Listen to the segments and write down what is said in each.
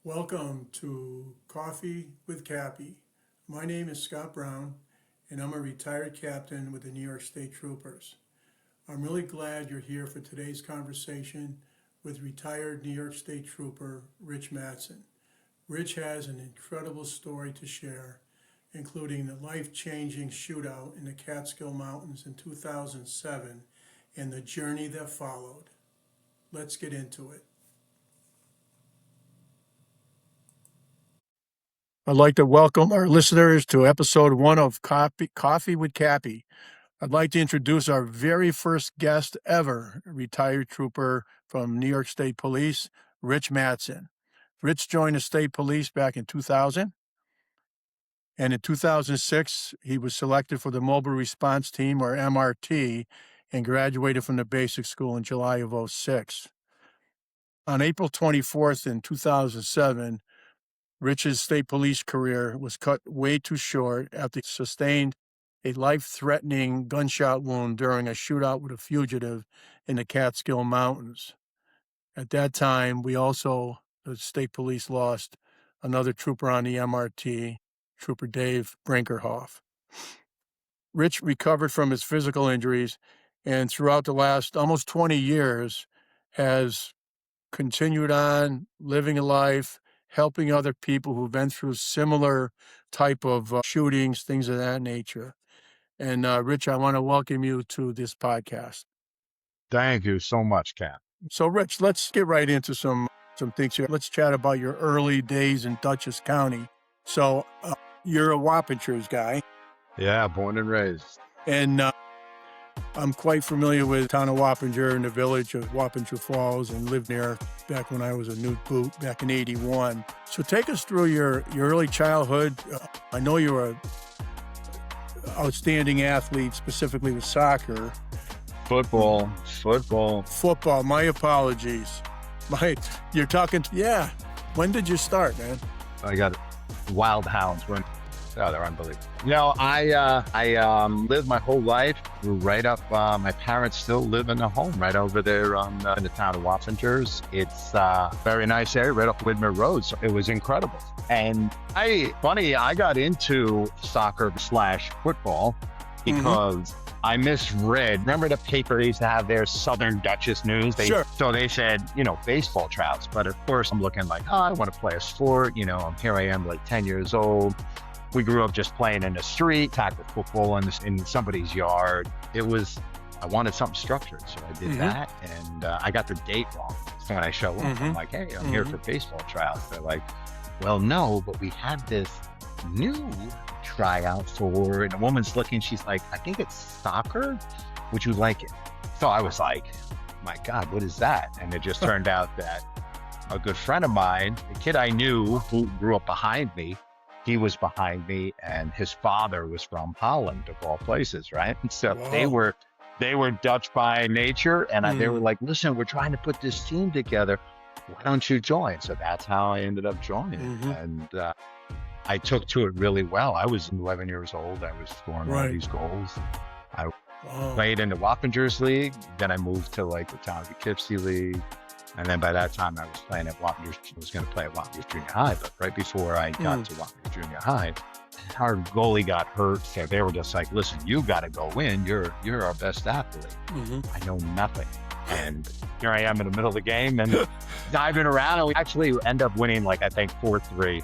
Welcome to Coffee with Cappie. My name is Scott Brown, and I'm a retired captain with the New York State Troopers. I'm really glad you're here for today's conversation with retired New York State Trooper Rich Mattson. Rich has an incredible story to share, including the life-changing shootout in the Catskill Mountains in 2007 and the journey that followed. Let's get into it. I'd like to welcome our listeners to episode 1 of Coffee with Cappie. I'd like to introduce our very first guest ever, retired trooper from New York State Police, Rich Mattson. Rich joined the state police back in 2000, and in 2006, he was selected for the Mobile Response Team, or MRT, and graduated from the basic school in July of 2006. On April 24th in 2007, Rich's state police career was cut way too short after he sustained a life-threatening gunshot wound during a shootout with a fugitive in the Catskill Mountains. At that time, the state police lost another trooper on the MRT, Trooper Dave Brinkerhoff. Rich recovered from his physical injuries and throughout the last almost 20 years has continued on living a life, helping other people who've been through similar type of shootings, things of that nature. And Rich, I want to welcome you to this podcast. Thank you so much, Kat. So Rich, let's get right into some things here. Let's chat about your early days in Dutchess County. So you're a Wappingers guy. Yeah, born and raised. And I'm quite familiar with the town of Wappinger and the village of Wappinger Falls, and lived there back when I was a new boot back in '81. So take us through your early childhood. I know you were an outstanding athlete, specifically with soccer. Football. My apologies. You're talking, yeah. When did you start, man? I got wild hounds. They're unbelievable. You know, I lived my whole life, grew right up. My parents still live in a home right over there in the town of Wappingers. It's a very nice area right off Widmer Road. So it was incredible. And I got into soccer/football because I misread. Remember the paper they used to have there, Southern Dutchess News? Sure. So they said, baseball tryouts. But of course, I'm looking like, I want to play a sport. Here I am, like 10 years old. We grew up just playing in the street, tackle football in somebody's yard. I wanted something structured, so I did that, and I got the date wrong. So when I show up, I'm like, hey, I'm here for baseball tryouts. They're like, well, no, but we have this new tryout for, and a woman's looking, she's like, I think it's soccer. Would you like it? So I was like, my God, what is that? And it just turned out that a good friend of mine, the kid I knew who grew up behind me, he was behind me, and his father was from Holland, of all places, right? And so they were Dutch by nature, and they were like, listen, we're trying to put this team together. Why don't you join? So that's how I ended up joining. And I took to it really well. I was 11 years old. I was scoring all these goals. I played in the Wappingers League. Then I moved to like the town of Poughkeepsie League. And then by that time, I was playing at Wappingers. I was going to play at Wappingers Junior High, but right before I got to Wappingers Junior High, our goalie got hurt. So they were just like, "Listen, you got to go in. You're our best athlete." I know nothing, and here I am in the middle of the game and diving around. And we actually end up winning, like I think 4-3.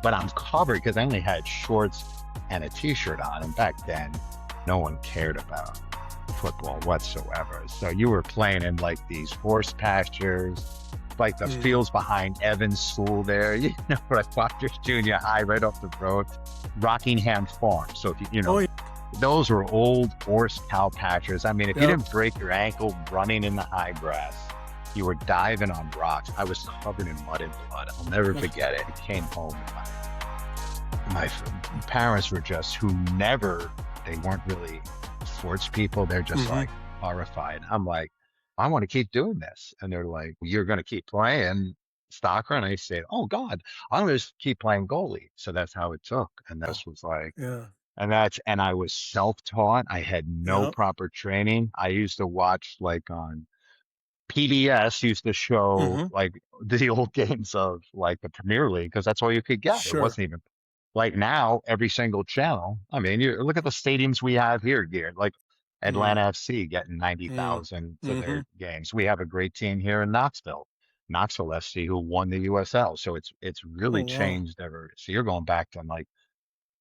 But I'm covered because I only had shorts and a T-shirt on, and back then, no one cared about football whatsoever. So you were playing in like these horse pastures, like the fields behind Evans School there, like Wappingers Junior High right off the road, Rockingham Farm. So if those were old horse cow pastures. I mean, if you didn't break your ankle running in the high grass, you were diving on rocks. I was covered in mud and blood. I'll never forget it. I came home and my parents were just they weren't really sports people. They're just like horrified. I'm like, I want to keep doing this. And they're like, you're going to keep playing soccer? And I said, oh God, I'm going to just keep playing goalie. So that's how it took. And this was like, and I was self-taught. I had no proper training. I used to watch like on PBS used to show Mm-hmm. like the old games of like the Premier League because that's all you could get. It Sure. wasn't even like now every single channel. I mean, you look at the stadiums we have here, geared like Mm-hmm. Atlanta FC getting 90,000 to Mm-hmm. their games. We have a great team here in Knoxville FC, who won the USL. So it's Oh really wow. changed ever. So you're going back to like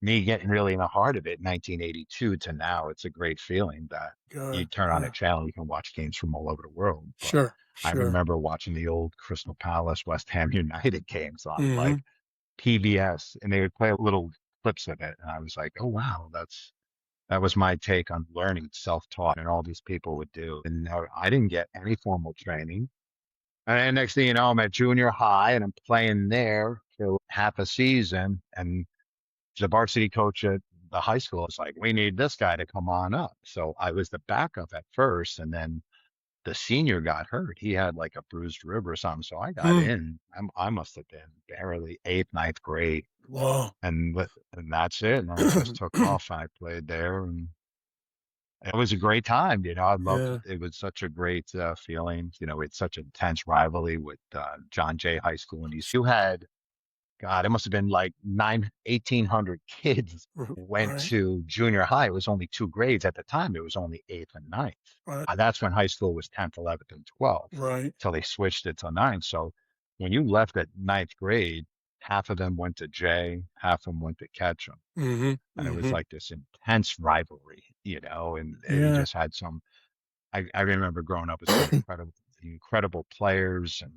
me getting really in the heart of it, 1982 to now. It's a great feeling that you God. turn on a Yeah. channel, you can watch games from all over the world. But Sure. I Sure. remember watching the old Crystal Palace, West Ham United games on Mm-hmm. like PBS, and they would play little clips of it, and I was like, oh wow, that was my take on learning, self-taught, and all these people would do. And I didn't get any formal training. And next thing you know, I'm at junior high and I'm playing there for half a season. And the varsity coach at the high school was like, we need this guy to come on up. So I was the backup at first. And then the senior got hurt. He had like a bruised rib or something. So I got Mm. in. I must have been barely eighth, ninth grade. Wow. And that's it. And I just took off. I played there and it was a great time. I loved Yeah. it. It was such a great feeling. It's such intense rivalry with John Jay High School in East. You had, God, it must have been like 1,800 kids went Right. to junior high. It was only two grades at the time. It was only eighth and ninth. Right. That's when high school was 10th, 11th, and 12th. Right. Till they switched it to ninth. So when you left at ninth grade, half of them went to Jay, half of them went to Ketchum. Mm-hmm. And it was Mm-hmm. like this intense rivalry, and we Yeah. just had I remember growing up with some incredible players, and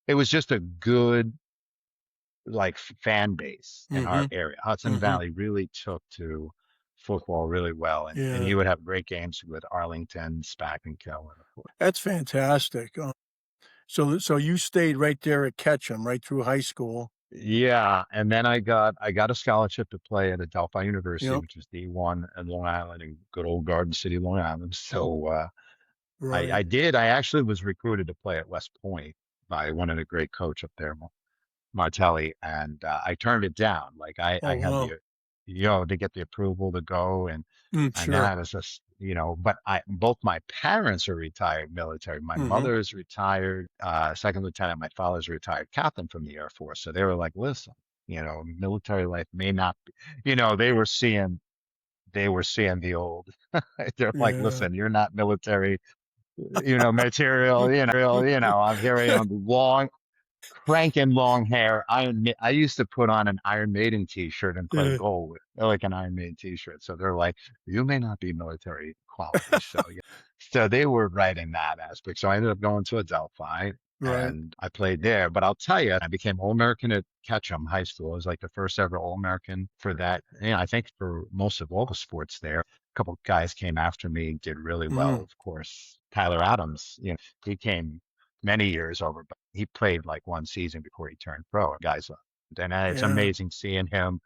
it was just a good like fan base in Mm-hmm. our area. Hudson Mm-hmm. Valley really took to football really well, and Yeah. you would have great games with Arlington, Spack, and Keller. That's fantastic. So you stayed right there at Ketchum, right through high school. Yeah, and then I got a scholarship to play at Adelphi University, Yep. which is D1 in Long Island, in good old Garden City, Long Island. So I Right. did. I actually was recruited to play at West Point by one of the great coach up there, Martelli, and I turned it down. Like Oh I had wow. to get the approval to go, and then Sure. I was just, but both my parents are retired military. My Mm-hmm. mother is retired, second lieutenant. My father's a retired captain from the Air Force. So they were like, listen, military life may not be, they were seeing the old, they're like, Yeah. listen, you're not military, material, I'm here I am, long, cranking long hair. I used to put on an Iron Maiden t-shirt and play Yeah. goal with like an Iron Maiden t-shirt. So they're like, you may not be military quality. So yeah. So they were right in that aspect. So I ended up going to Adelphi Right. and I played there. But I'll tell you, I became All-American at Ketchum High School. I was like the first ever All-American for that. I think for most of all the sports there. A couple guys came after me, did really well. Mm. Of course, Tyler Adams, he came many years over, but he played like one season before he turned pro. Guys, and it's Yeah. amazing seeing him,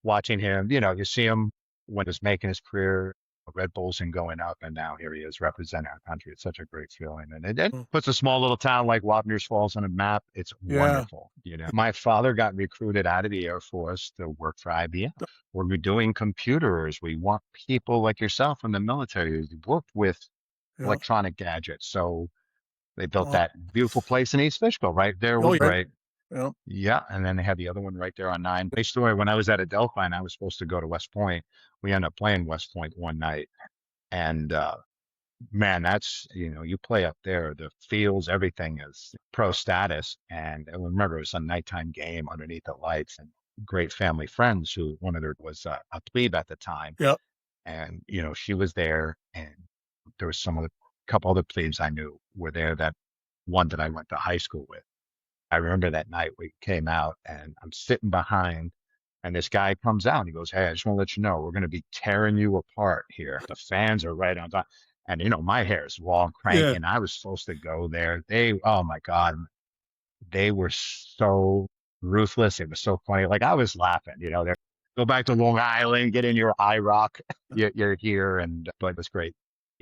watching him. You see him when he was making his career, Red Bulls, and going up, and now here he is representing our country. It's such a great feeling, and it Mm. puts a small little town like Wapner's Falls on a map. It's Yeah. wonderful. My father got recruited out of the Air Force to work for IBM. We're doing computers. We want people like yourself from the military who worked with Yeah. electronic gadgets. So they built Wow. that beautiful place in East Fishkill right there Oh with yeah. Brink. Yeah. Yeah. And then they had the other one right there on 9. Funny story, when I was at Adelphi and I was supposed to go to West Point, we ended up playing West Point one night. And man, that's, you play up there, the fields, everything is pro status. And I remember it was a nighttime game underneath the lights, and great family friends who one of their was a plebe at the time. Yep. And, she was there, and there was some of the couple other plebes I knew were there, that one that I went to high school with. I remember that night we came out and I'm sitting behind, and this guy comes out and he goes, hey, I just want to let you know, we're going to be tearing you apart here. The fans are right on top. And, my hair is long, cranky, Yeah. and I was supposed to go there. Oh my God, they were so ruthless. It was so funny. Like I was laughing, there. Go back to Long Island, get in your IROC. You're here, but it was great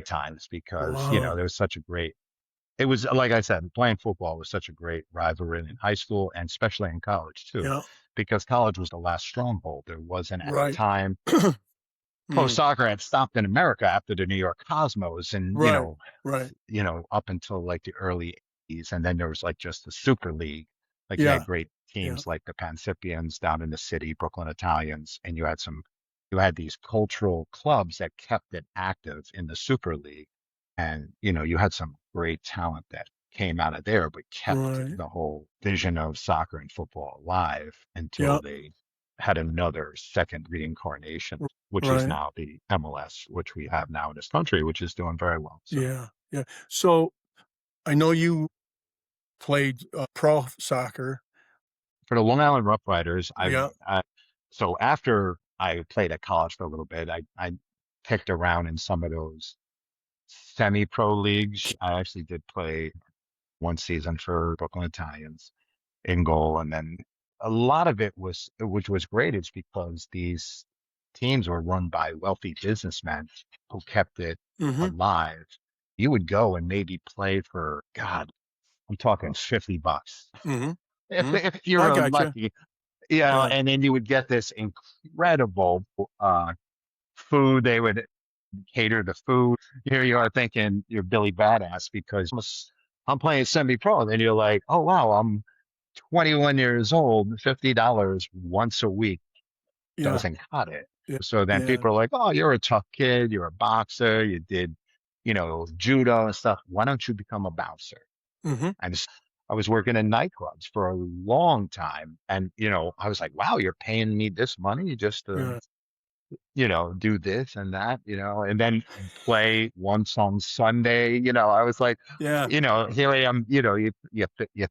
times because Wow. there was such a great. It was like I said, playing football was such a great rivalry in high school and especially in college too, Yeah. because college was the last stronghold. There wasn't at the Right. time pro Mm. soccer had stopped in America after the New York Cosmos, and Right. Right. up until like the early '80s, and then there was like just the Super League. Like you had Yeah. great Yeah. teams like the Pancifians down in the city, Brooklyn Italians, and you had these cultural clubs that kept it active in the Super League, and you had some great talent that came out of there, but kept Right. the whole vision of soccer and football alive until Yeah. they had another second reincarnation, which is Right. now the MLS, which we have now in this country, which is doing very well. So Yeah. Yeah. So I know you played pro soccer. for the Long Island Rough Riders, Yeah. so after I played at college for a little bit, I picked around in some of those semi-pro leagues. I actually did play one season for Brooklyn Italians in goal. And then a lot of it was, which was great, is because these teams were run by wealthy businessmen who kept it Mm-hmm. alive. You would go and maybe play for, God, I'm talking $50 Mm-hmm. Mm-hmm. if you I were gotcha. lucky, Yeah. and then you would get this incredible food. They would cater the food. Here you are thinking you're Billy Badass because I'm playing semi-pro. And then you're like, oh, wow, I'm 21 years old, $50 once a week Yeah. doesn't cut it. Yeah. So then Yeah. people are like, oh, you're a tough kid. You're a boxer. You did, judo and stuff. Why don't you become a bouncer? Mm-hmm. And I was working in nightclubs for a long time. And, I was like, wow, you're paying me this money just to Yeah. do this and that, and then play once on Sunday. I was like, Yeah. here I am, you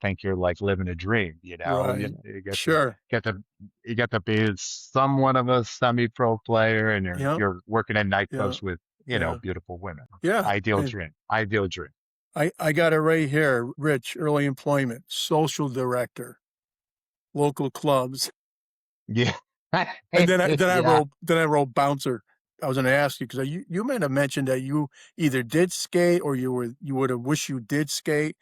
think you're like living a dream, Right. you get to Sure. get to you get to be somewhat of a semi-pro player, and Yeah. you're working in Yeah. nightclubs with, Yeah. beautiful women. Yeah. Ideal And dream. Ideal dream. I got it right here. Rich, early employment, social director, local clubs. Yeah. And then Yeah. I wrote bouncer. I was going to ask you because you might have mentioned that you either did skate or you would have wished you did skate.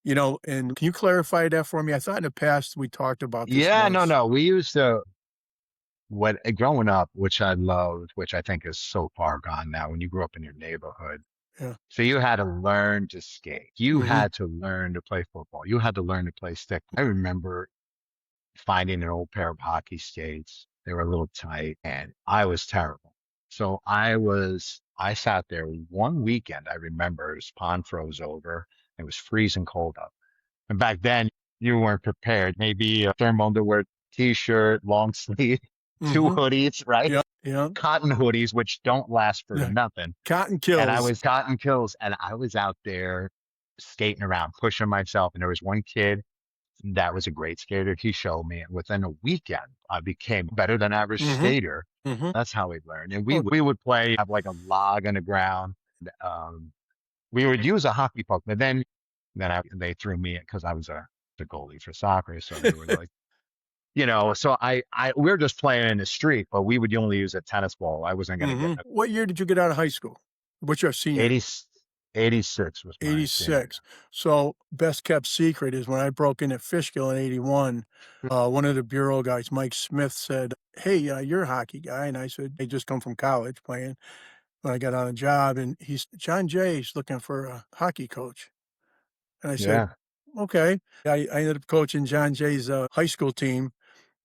And can you clarify that for me? I thought in the past we talked about this Yeah, once. no. We used to, what growing up, which I loved, which I think is so far gone now, when you grew up in your neighborhood. Yeah. So you had to learn to skate. You Mm-hmm. had to learn to play football. You had to learn to play stick. I remember finding an old pair of hockey skates. They were a little tight and I was terrible. So I sat there one weekend. I remember his pond froze over. It was freezing cold up. And back then you weren't prepared. Maybe a thermal underwear t-shirt, long sleeve, two Mm-hmm. hoodies, right? Yeah. Yeah. Cotton hoodies, which don't last for Yeah. nothing. Cotton And I kills. was cotton kills, and I was out there skating around, pushing myself. And there was one kid that was a great skater. He showed me, and within a weekend, I became better than average Mm-hmm. skater. Mm-hmm. That's how we learned. And Oh, we would play, have like a log on the ground. We would use a hockey puck, but then they threw me in because I was the goalie for soccer. So they were like, so we were just playing in the street, but we would only use a tennis ball. I wasn't going to get mm-hmm. What year did you get out of high school? What's your senior? 80, 86 was my senior 86. So best kept secret is when I broke in at Fishkill in 81, one of the bureau guys, Mike Smith, said, hey, you're a hockey guy. And I said, I just come from college playing when I got on a job. And John Jay's looking for a hockey coach. And I said, year. okay. I ended up coaching John Jay's high school team.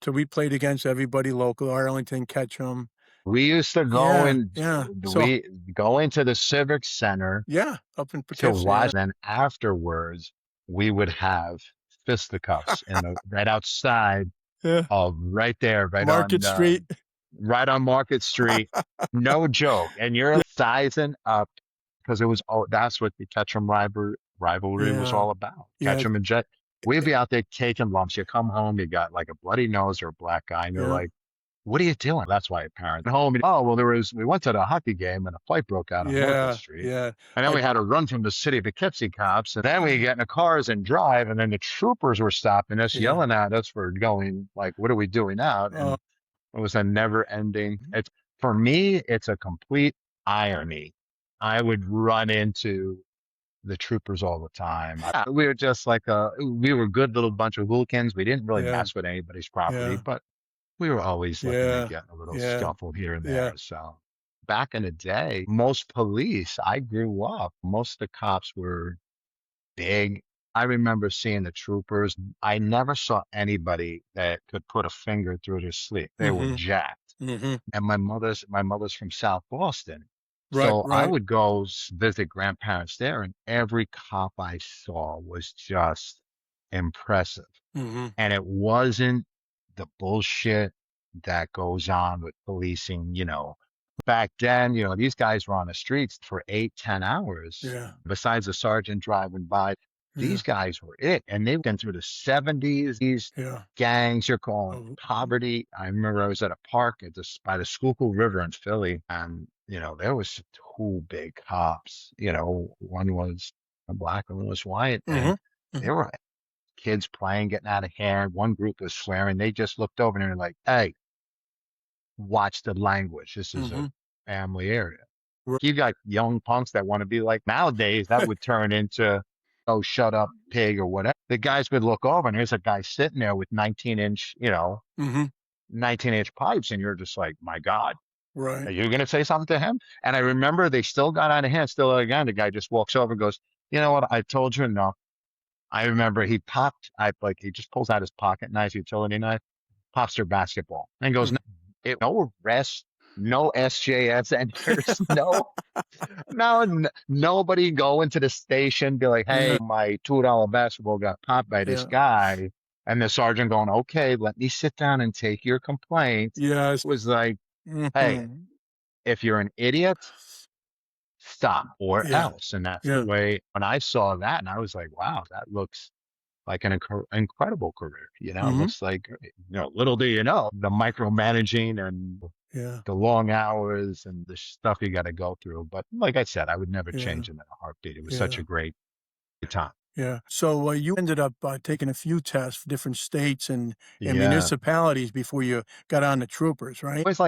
So we played against everybody local, Arlington, Ketchum. We used to go Yeah. and Yeah. So, we go into the Civic Center yeah, up in to Poughkeepsie. watch. Then afterwards, we would have fisticuffs right outside Yeah. of right there, Market Street. right on Market Street. No joke. And you're sizing up because that's what the Ketchum rivalry was Yeah. all about. Yeah. Ketchum and Jet. We'd be out there taking lumps. You come home, you got like a bloody nose or a black eye, and you're Yeah. like, what are you doing? That's why parents home. Oh, well, we went to the hockey game and a fight broke out on Market Street. Yeah. And then we had to run from the city Poughkeepsie cops. And then we get in the cars and drive. And then the troopers were stopping us, Yeah. yelling at us for going, like, what are we doing out? And it was a never ending. For me, it's a complete irony. I would run into the troopers all the time. We were just like we were a good little bunch of hooligans. We didn't really Yeah. mess with anybody's property, Yeah. but we were always looking Yeah. at getting a little Yeah. scuffle here and Yeah. there. So back in the day, most police, I grew up, most of the cops were big. I remember seeing the troopers. I never saw anybody that could put a finger through their sleeve. They were Mm-hmm. jacked. Mm-hmm. And my mother's from South Boston. Right. So I Right. would go visit grandparents there, and every cop I saw was just impressive. Mm-hmm. And it wasn't the bullshit that goes on with policing, back then, these guys were on the streets for 8, 10 hours. Yeah. Besides the sergeant driving by, Yeah. these guys were it. And they've been through the 70s, these Yeah. gangs you're calling Oh, poverty. I remember I was at a park by the Schuylkill River in Philly, and, there was two big cops. One was a black and one was white. mm-hmm. And Mm-hmm. they were kids playing, getting out of hand. One group was swearing. They just looked over and they were like, hey, watch the language. This is Mm-hmm. a family area. Right. You got young punks that want to be like nowadays, that would turn into, oh, shut up, pig, or whatever. The guys would look over and there's a guy sitting there with 19-inch, Mm-hmm. 19-inch pipes. And you're just like, my God, are Right. you going to say something to him? And I remember they still got out of hand, still again. The guy just walks over and goes, you know what? I told you enough. I remember he he just pulls out his pocket knife, utility knife, pops their basketball and goes, no arrest, no SJS, and there's nobody going to the station, be like, hey, Yeah. my $2 basketball got popped by this Yeah. guy. And the sergeant going, okay, let me sit down and take your complaint. Yes. It was like, hey, Mm-hmm. if you're an idiot, stop or Yeah. else. And that's the Yeah. way when I saw that, and I was like, wow, that looks like an incredible career. It Mm-hmm. looks like, little do you know, the micromanaging and Yeah. the long hours and the stuff you got to go through. But like I said, I would never Yeah. change it in a heartbeat. It was such Yeah. a great time. Yeah. So you ended up taking a few tests for different states and Yeah. municipalities before you got on the troopers, right? It was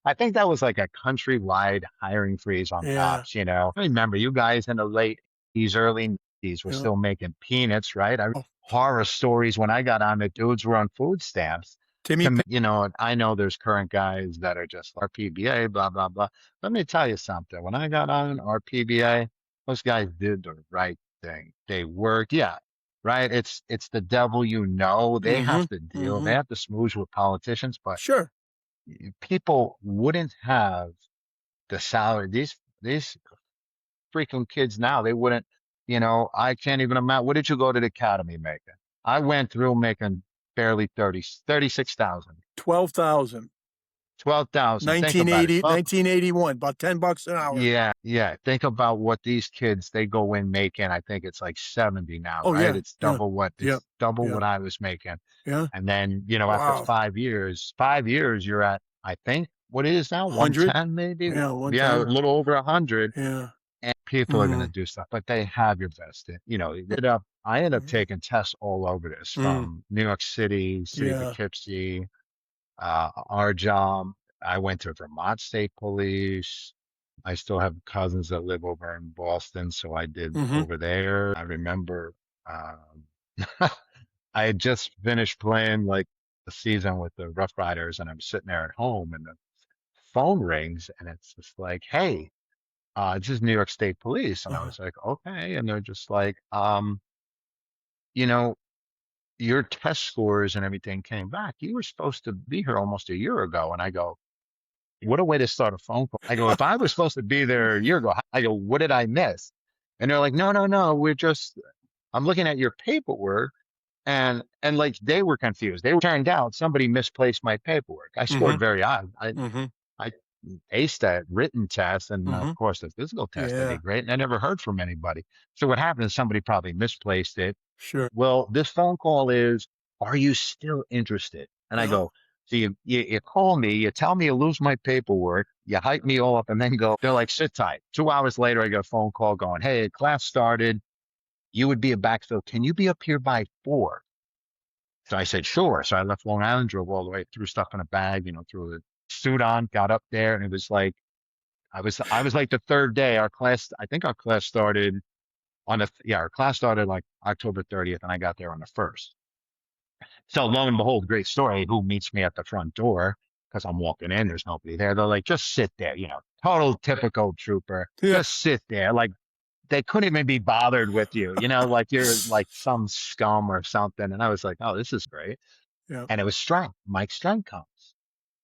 I think that was like a countrywide hiring freeze on Yeah. cops, I remember you guys in the late 80s, early 90s were Yeah. still making peanuts, right? Oh, Horror stories when I got on, the dudes were on food stamps. Timmy. I know there's current guys that are just RPBA, blah, blah, blah. Let me tell you something. When I got on RPBA, those guys did the right thing. They worked. Yeah. Right. It's the devil, they have to deal, they have to smooch with politicians, but Sure. people wouldn't have the salary. These freaking kids now, they wouldn't, I can't even imagine. What did you go to the academy making? I went through making barely 36,000. 12,000. 12,000. Think 1980, about it. 1981, about $10 an hour. Yeah, yeah. Think about what these kids they go in making. I think it's like 70 now, Oh, right? yeah, It's yeah, double what yeah, what I was making. Yeah. And then, Wow. after 5 years, you're at, I think, what it is now, 100? 110 maybe? Yeah, Yeah, 110. a little over 100. Yeah. And people are going to Mm. do stuff, but they have your best. I ended up taking tests all over this, from New York City, City of Yeah. Poughkeepsie, our job. I went to Vermont State Police. I still have cousins that live over in Boston, so I did over there. I remember I had just finished playing like the season with the Rough Riders, and I'm sitting there at home, and the phone rings, and it's just like, "Hey, this is New York State Police," and I was like, "Okay," and they're just like, you know, your test scores and everything came back. You were supposed to be here almost a year ago, and I go, what a way to start a phone call. I go, if I was supposed to be there a year ago, I go, what did I miss? And they're like, no, no, no. I'm looking at your paperwork, and like they were confused. They turned out somebody misplaced my paperwork. I scored very high. I aced that written test, and of course the physical test. I Yeah. did great, and I never heard from anybody. So what happened is somebody probably misplaced it. Sure. Well, this phone call is, are you still interested? And I go, so you call me, you tell me you lose my paperwork, you hype me all up, and then go, they're like, sit tight. 2 hours later, I get a phone call going, hey, class started. You would be a backfill. Can you be up here by 4? So I said, sure. So I left Long Island, drove all the way, threw stuff in a bag, threw the suit on, got up there, and it was like, I was like the third day. I think our class started our class started like October 30th, and I got there on the 1st. So lo and behold, great story. Who meets me at the front door? because I'm walking in, there's nobody there. They're like, just sit there, total typical trooper. Yeah. Just sit there. Like they couldn't even be bothered with you, like you're like some scum or something. And I was like, oh, this is great. Yeah. And it was Strength. Mike Strength comes.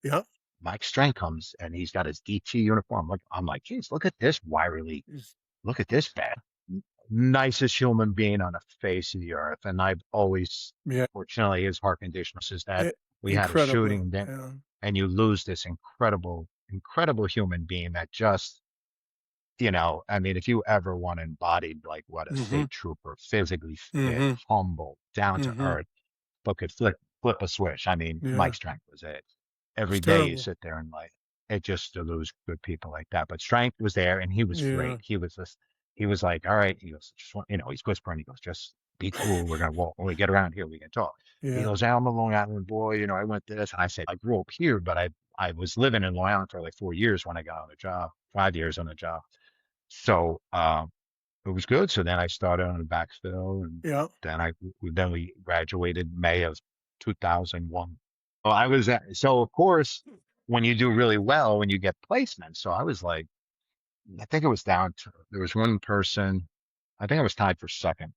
Yeah. Mike Strength comes and he's got his DT uniform. I'm like, geez, look at this wiry. Look at this bad. Nicest human being on the face of the earth. And I've always, fortunately, his heart condition is that we had a shooting there, and you lose this incredible human being that just, I mean, if you ever want embodied like what a state trooper, physically fit, humble, down to earth, but could flip a switch. I mean, Mike Strength was it. Every day you sit there and like, it just to lose good people like that. But Strength was there and he was great. He was like, all right, he goes, he's whispering, he goes, just be cool. We're going to walk. When we get around here, we can talk. He goes, I'm a Long Island boy. I went to this. And I said, I grew up here, but I was living in Long Island for like 4 years when I got on the job, 5 years on the job. So, it was good. So then I started on the backfill and then we graduated May of 2001. So of course, when you do really well, when you get placement. So I was like, I think it was down to, there was one person, I think I was tied for second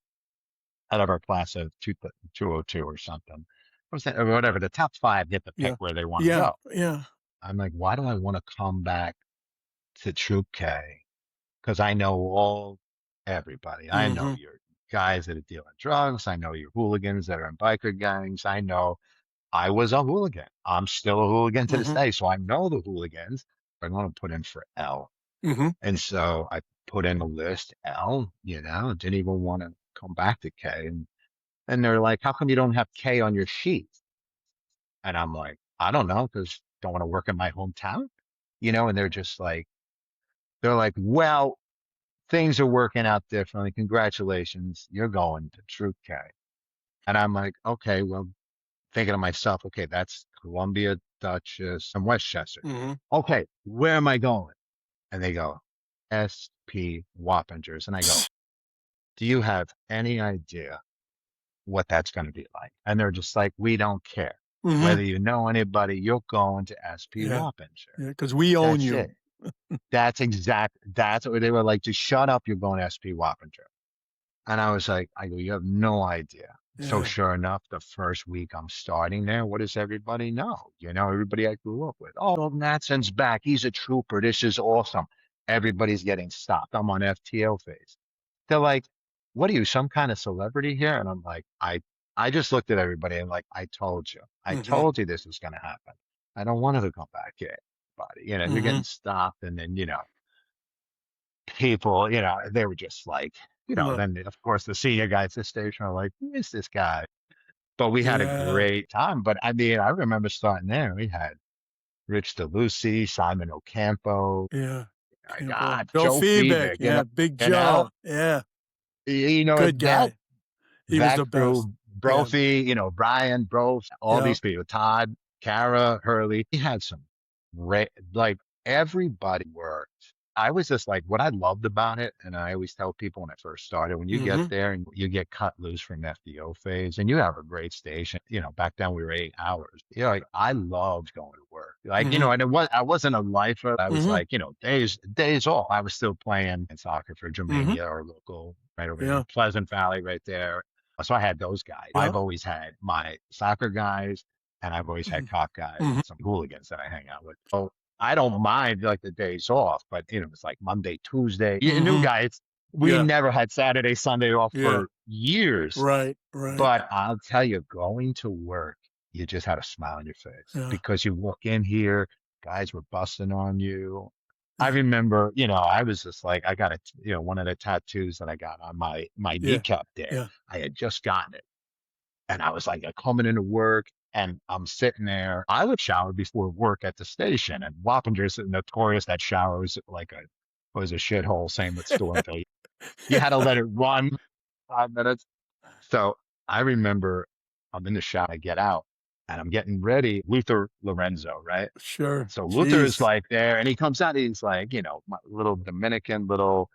out of our class of 202 or something. Or whatever, the top 5 get to pick where they want to go. Yeah. I'm like, why do I want to come back to Troop K? Because I know everybody. I know your guys that are dealing drugs. I know your hooligans that are in biker gangs. I know I was a hooligan. I'm still a hooligan to this day. So I know the hooligans. I want to put in for L. And so I put in a list, L, didn't even want to come back to K. And they're like, how come you don't have K on your sheet? And I'm like, I don't know, because don't want to work in my hometown, and they're just like, well, things are working out differently. Congratulations. You're going to Troop K. And I'm like, okay, well, thinking to myself, okay, that's Columbia, Dutchess, and Westchester. Okay, where am I going? And they go, SP Wappingers. And I go, do you have any idea what that's going to be like? And they're just like, we don't care. Whether you know anybody, you're going to SP Wappinger. Yeah, because we own you. It. That's what they were like, just shut up, you're going to SP Wappinger. And I was like, you have no idea. So sure enough, the first week I'm starting there, what does everybody know? Everybody I grew up with. Oh, Mattson's back. He's a trooper. This is awesome. Everybody's getting stopped. I'm on FTO phase. They're like, what are you, some kind of celebrity here? And I'm like, I just looked at everybody and like, I told you. I told you this was going to happen. I don't want to come back here, buddy. You're getting stopped. And then, people, they were just like, then of course the senior guys at the station are like, who is this guy? But we had a great time. But I mean, I remember starting there. We had Rich DeLucy, Simon Ocampo. My God, Joe Feebeck. Big Joe. Good guy. He was the best. Brophy, Brian, Bro, all these people, Todd, Kara, Hurley. He had some great, like everybody worked. I was just like, what I loved about it, and I always tell people when I first started, when you get there and you get cut loose from FDO phase and you have a great station, back then we were 8 hours. Like I loved going to work. Like, and I wasn't a lifer. I was like, days off. I was still playing in soccer for Germania, our local, right over in Pleasant Valley, right there. So I had those guys. I've always had my soccer guys, and I've always had cop guys, and some hooligans that I hang out with. So I don't mind like the days off, but it's like Monday, Tuesday. New guys, we never had Saturday, Sunday off for years. Right. But I'll tell you, going to work, you just had a smile on your face because you walk in here, guys were busting on you. I remember, I was just like, I got one of the tattoos that I got on my kneecap there. I had just gotten it. And I was like, coming into work and I'm sitting there. I would shower before work at the station. And Wappinger's notorious. That shower was like a shithole, same with Stormfield. You had to let it run 5 minutes. So I remember I'm in the shower, I get out. And I'm getting ready, Luther Lorenzo, right? Sure. So Luther is like there, and he comes out, he's like, my little Dominican little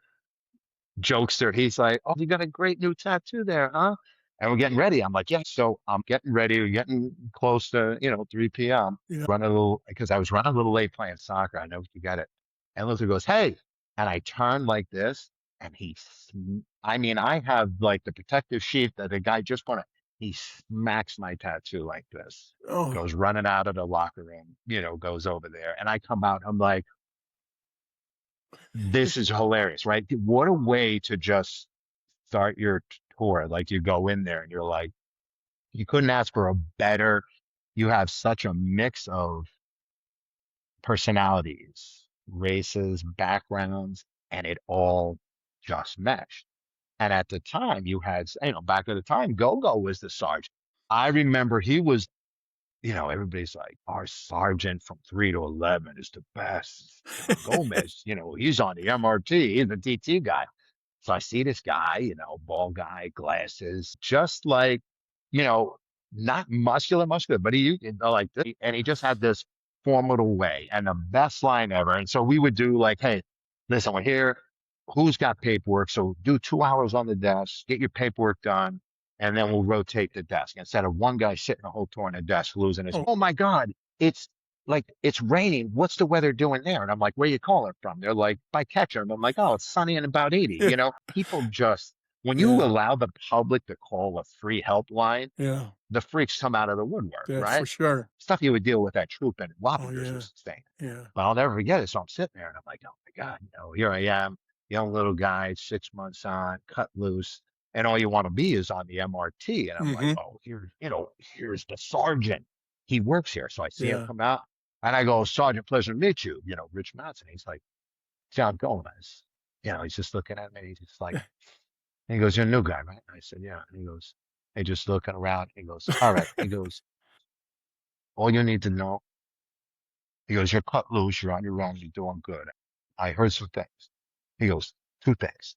jokester. He's like, oh, you got a great new tattoo there, huh? And we're getting ready. I'm like, yeah. So I'm getting ready. We're getting close to, 3 p.m. Yeah. Run a little, because I was running a little late playing soccer. I know you got it. And Luther goes, hey. And I turned like this. And I have like the protective sheath that the guy just put on. He smacks my tattoo like this, Oh, goes running out of the locker room, goes over there. And I come out. I'm like, this is hilarious, right? What a way to just start your tour. Like you go in there and you're like, you couldn't ask for a better. You have such a mix of personalities, races, backgrounds, and it all just meshed. And at the time, you had, back at the time, Go-Go was the sergeant. I remember he was, everybody's like, our sergeant from 3 to 11 is the best. Gomez, he's on the MRT, he's the DT guy. So I see this guy, bald guy, glasses, just like, you know, not muscular, but and he just had this formidable way and the best line ever. And so we would do like, hey, listen, we're here. Who's got paperwork? So do 2 hours on the desk, get your paperwork done, and then we'll rotate the desk instead of one guy sitting the whole tour on the desk losing his. Oh my God, it's raining. What's the weather doing there? And I'm like, where you calling from? They're like, by Ketchum. I'm like, oh, it's sunny and about 80. Yeah. People just, when you allow the public to call a free helpline, the freaks come out of the woodwork, right? For sure. Stuff you would deal with at Troop and Wappingers was insane. Yeah. But I'll never forget it. So I'm sitting there and I'm like, oh my God, here I am, young little guy, 6 months on, cut loose. And all you want to be is on the MRT. And I'm like, oh, here's the sergeant. He works here. So I see him come out. And I go, Sergeant, pleasure to meet you, Rich Mattson. He's like, John Gomez. He's just looking at me. He's just like, and he goes, you're a new guy, right? And I said, yeah. And he goes, hey, just looking around. He goes, all right. He goes, all you need to know. He goes, you're cut loose. You're on your own. You're doing good. I heard some things. He goes, 2 things.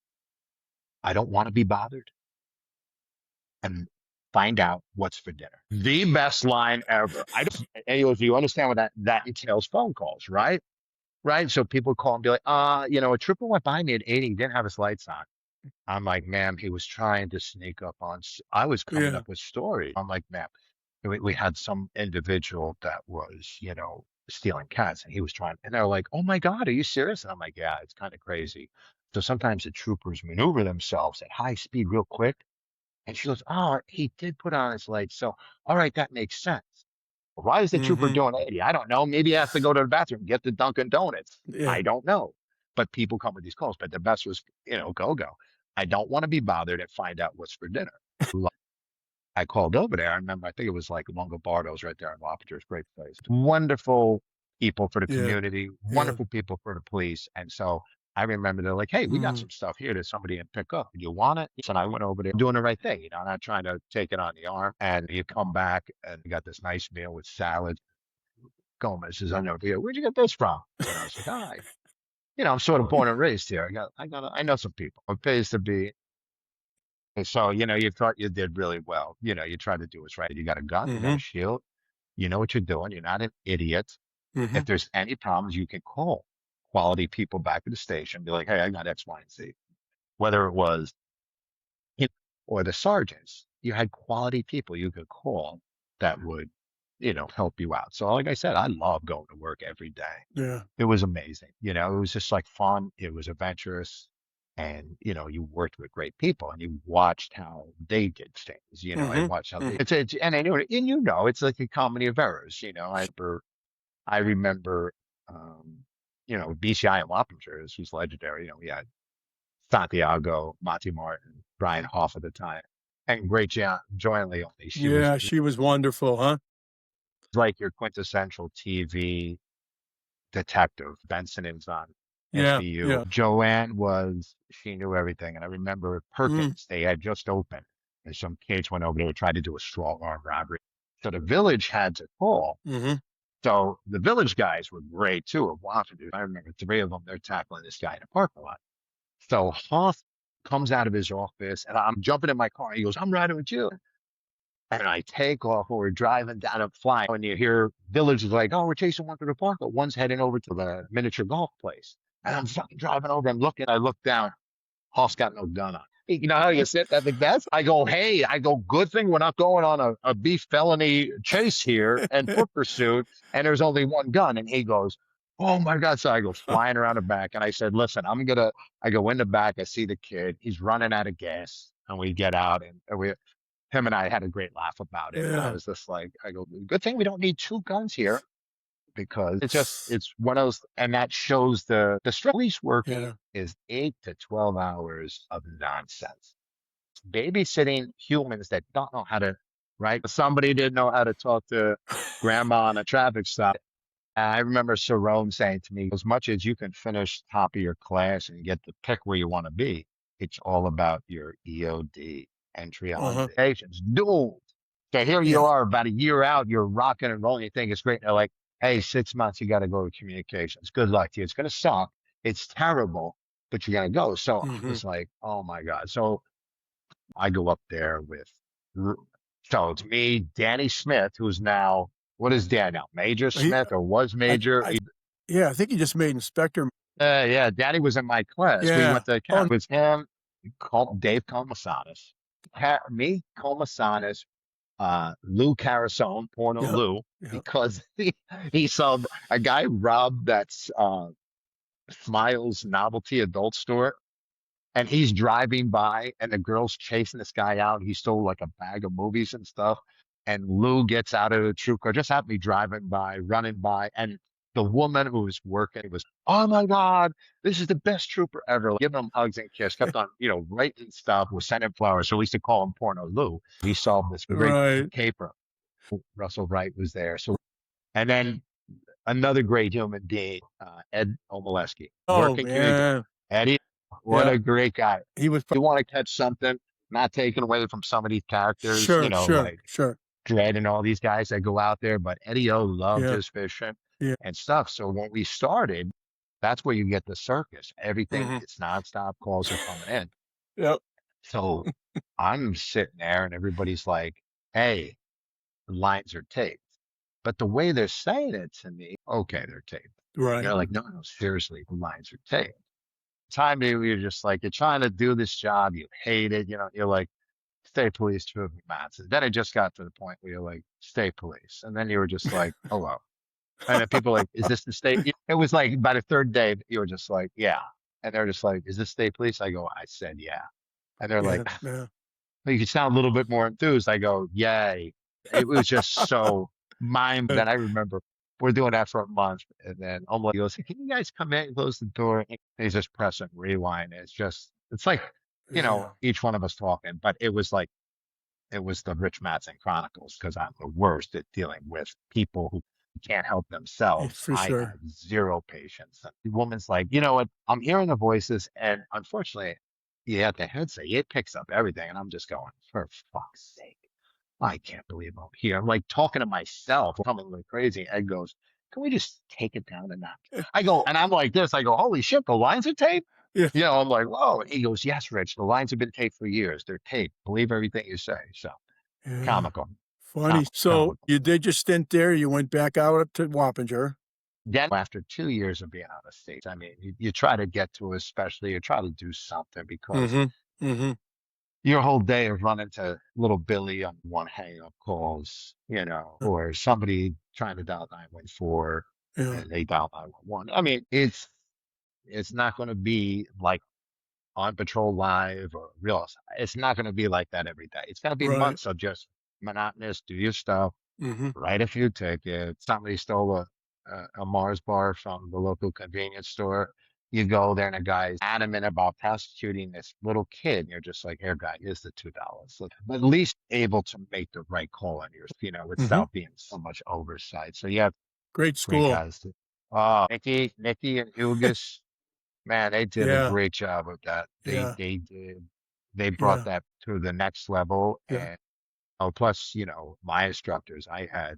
I don't want to be bothered. And find out what's for dinner. The best line ever. And he goes, do you understand what that entails? Phone calls, right? Right. So people call and be like, a trooper went by me at 80, he didn't have his lights on. I'm like, ma'am, he was trying to sneak up on, I was coming up with stories. I'm like, ma'am, we had some individual that was, stealing cats and he was trying, and they're like, oh my God, are you serious? And I'm like, yeah, it's kind of crazy. So sometimes the troopers maneuver themselves at high speed real quick. And she goes, oh, he did put on his lights. So, all right, that makes sense. Why is the trooper doing 80? I don't know. Maybe he has to go to the bathroom, get the Dunkin' Donuts. I don't know. But people come with these calls. But the best was, go. I don't want to be bothered and find out what's for dinner. I called over there. I remember, I think it was like Longobardo's right there in Wappingers, great place. Wonderful people for the community, wonderful people for the police. And so I remember they're like, hey, we got some stuff here that somebody can pick up. You want it? And I went over there doing the right thing, not trying to take it on the arm. And you come back and you got this nice meal with salad. Gomez says, I never forget, where'd you get this from? And I was like, I'm sort of born and raised here. I know some people. It pays to be. And so, you thought you did really well. You tried to do what's right. You got a gun, you got a shield. You know what you're doing. You're not an idiot. If there's any problems, you can call quality people back at the station, be like, hey, I got X, Y, and Z. Whether it was him or the sergeants, you had quality people you could call that would, help you out. So like I said, I love going to work every day. Yeah. It was amazing. It was just like fun. It was adventurous. And, you worked with great people and you watched how they did things, I watched how they, it's like a comedy of errors, I remember, BCI and Wappingers was legendary. We had Santiago, Monty Martin, Brian Hoff at the time, and great Joanne Leone. She was wonderful, huh? Like your quintessential TV detective. Benson is on SVU. Yeah. Joanne she knew everything. And I remember Perkins, they had just opened, and some kids went over there to try to do a strong arm robbery. So the village had to call. So the village guys were great too of Washington. I remember 3 of them, they're tackling this guy in a parking lot. So Hoff comes out of his office and I'm jumping in my car. He goes, I'm riding with you. And I take off and we're driving down and flying. And you hear villagers like, oh, we're chasing one to the park, but one's heading over to the miniature golf place. And I'm fucking driving over. I look down. Hoff's got no gun on. You know how you sit at the desk? I go, hey, good thing we're not going on a beef felony chase here and foot pursuit, and there's only one gun. And he goes, oh my God. So I go flying around the back, and I said, listen, I go in the back, I see the kid, he's running out of gas, and we get out, and him and I had a great laugh about it. And I was just like, I go, good thing we don't need two guns here, because it's one of those, and that shows the stress. Police working is 8 to 12 hours of nonsense. Babysitting humans that don't know how to, right? Somebody didn't know how to talk to grandma on a traffic stop. I remember Cerrone saying to me, as much as you can finish top of your class and get to pick where you want to be, it's all about your EOD, entry on patients. Doomed. So here you are about a year out, you're rocking and rolling, you think it's great. They're like, hey, 6 months, you got to go to communications. Good luck to you. It's going to suck. It's terrible, but you got to go. So I was like, oh my God. So I go up there with, so it's me, Danny Smith, who's now, what is Dan now? Major Smith, or was Major? I think he just made Inspector. Yeah, Danny was in my class. We went to camp. It was him, Dave Comasanis, me, Comasanis, Lou Carasone, Porno Lou, because he saw a guy robbed that Smiles novelty adult store, and he's driving by, and the girl's chasing this guy out. He stole like a bag of movies and stuff, and Lou gets out of the troop car, just happened to be driving by, running by, and the woman who was working was, oh my God, this is the best trooper ever. Giving him hugs and kiss, kept on, writing stuff, was sending flowers. So we used to call him Porno Lou. He solved this great caper. Russell Wright was there. So, and then another great human being, Ed Omaleski. Working man. Eddie, what a great guy. He was. You want to catch something, not taken away from some of these characters, sure. Dredd and all these guys that go out there, but Eddie O loved his fishing and stuff. So when we started, that's where you get the circus. Everything, it's nonstop, calls are coming in. Yep. So I'm sitting there and everybody's like, hey, the lines are taped. But the way they're saying it to me, okay, they're taped. Right. They're like, no, seriously, the lines are taped. Time maybe you're just like, you're trying to do this job, you hate it, you're like, stay police, Trooper Mattson. Then it just got to the point where you're like, stay police. And then you were just like, hello. And then people are like, is this the state? It was like by the third day, you were just like, yeah. And they're just like, is this state police? I go, I said, yeah. And they're like, well, you can sound a little bit more enthused. I go, yay. It was just so that I remember we're doing that for a month. And then Omar goes, hey, can you guys come in and close the door? And he's just pressing rewind. It's like, each one of us talking, but it was the Rich Mattson Chronicles, because I'm the worst at dealing with people who can't help themselves. For sure. I have zero patience. The woman's like, you know what? I'm hearing the voices, and unfortunately, you have the headset. It picks up everything, and I'm just going, for fuck's sake, I can't believe I'm here. I'm like talking to myself, coming like crazy. Ed goes, can we just take it down a notch? I go, and I'm like this. I go, holy shit, the lines are taped. Yeah. I'm like, whoa. And he goes, yes, Rich, the lines have been taped for years. They're taped. Believe everything you say. So comical. Funny. So you did your stint there. You went back out to Wappinger. Then after 2 years of being out of state, I mean, you try to get to a specialty, you try to do something, because your whole day of running to little Billy on one hang-up calls, or somebody trying to dial 914 and they dial 911. I mean, it's not going to be like On Patrol Live or Real. It's not going to be like that every day. It's going to be months of just monotonous, do your stuff, write a few tickets. Somebody stole a Mars bar from the local convenience store. You go there and a guy's adamant about prosecuting this little kid. And you're just like, here, guy, here's the $2. But at least able to make the right call on yours, without being so much oversight. So you have great school. Guys. Nikki and Hugus, man, they did a great job with that. They did. They brought that to the next level. And plus, my instructors, I had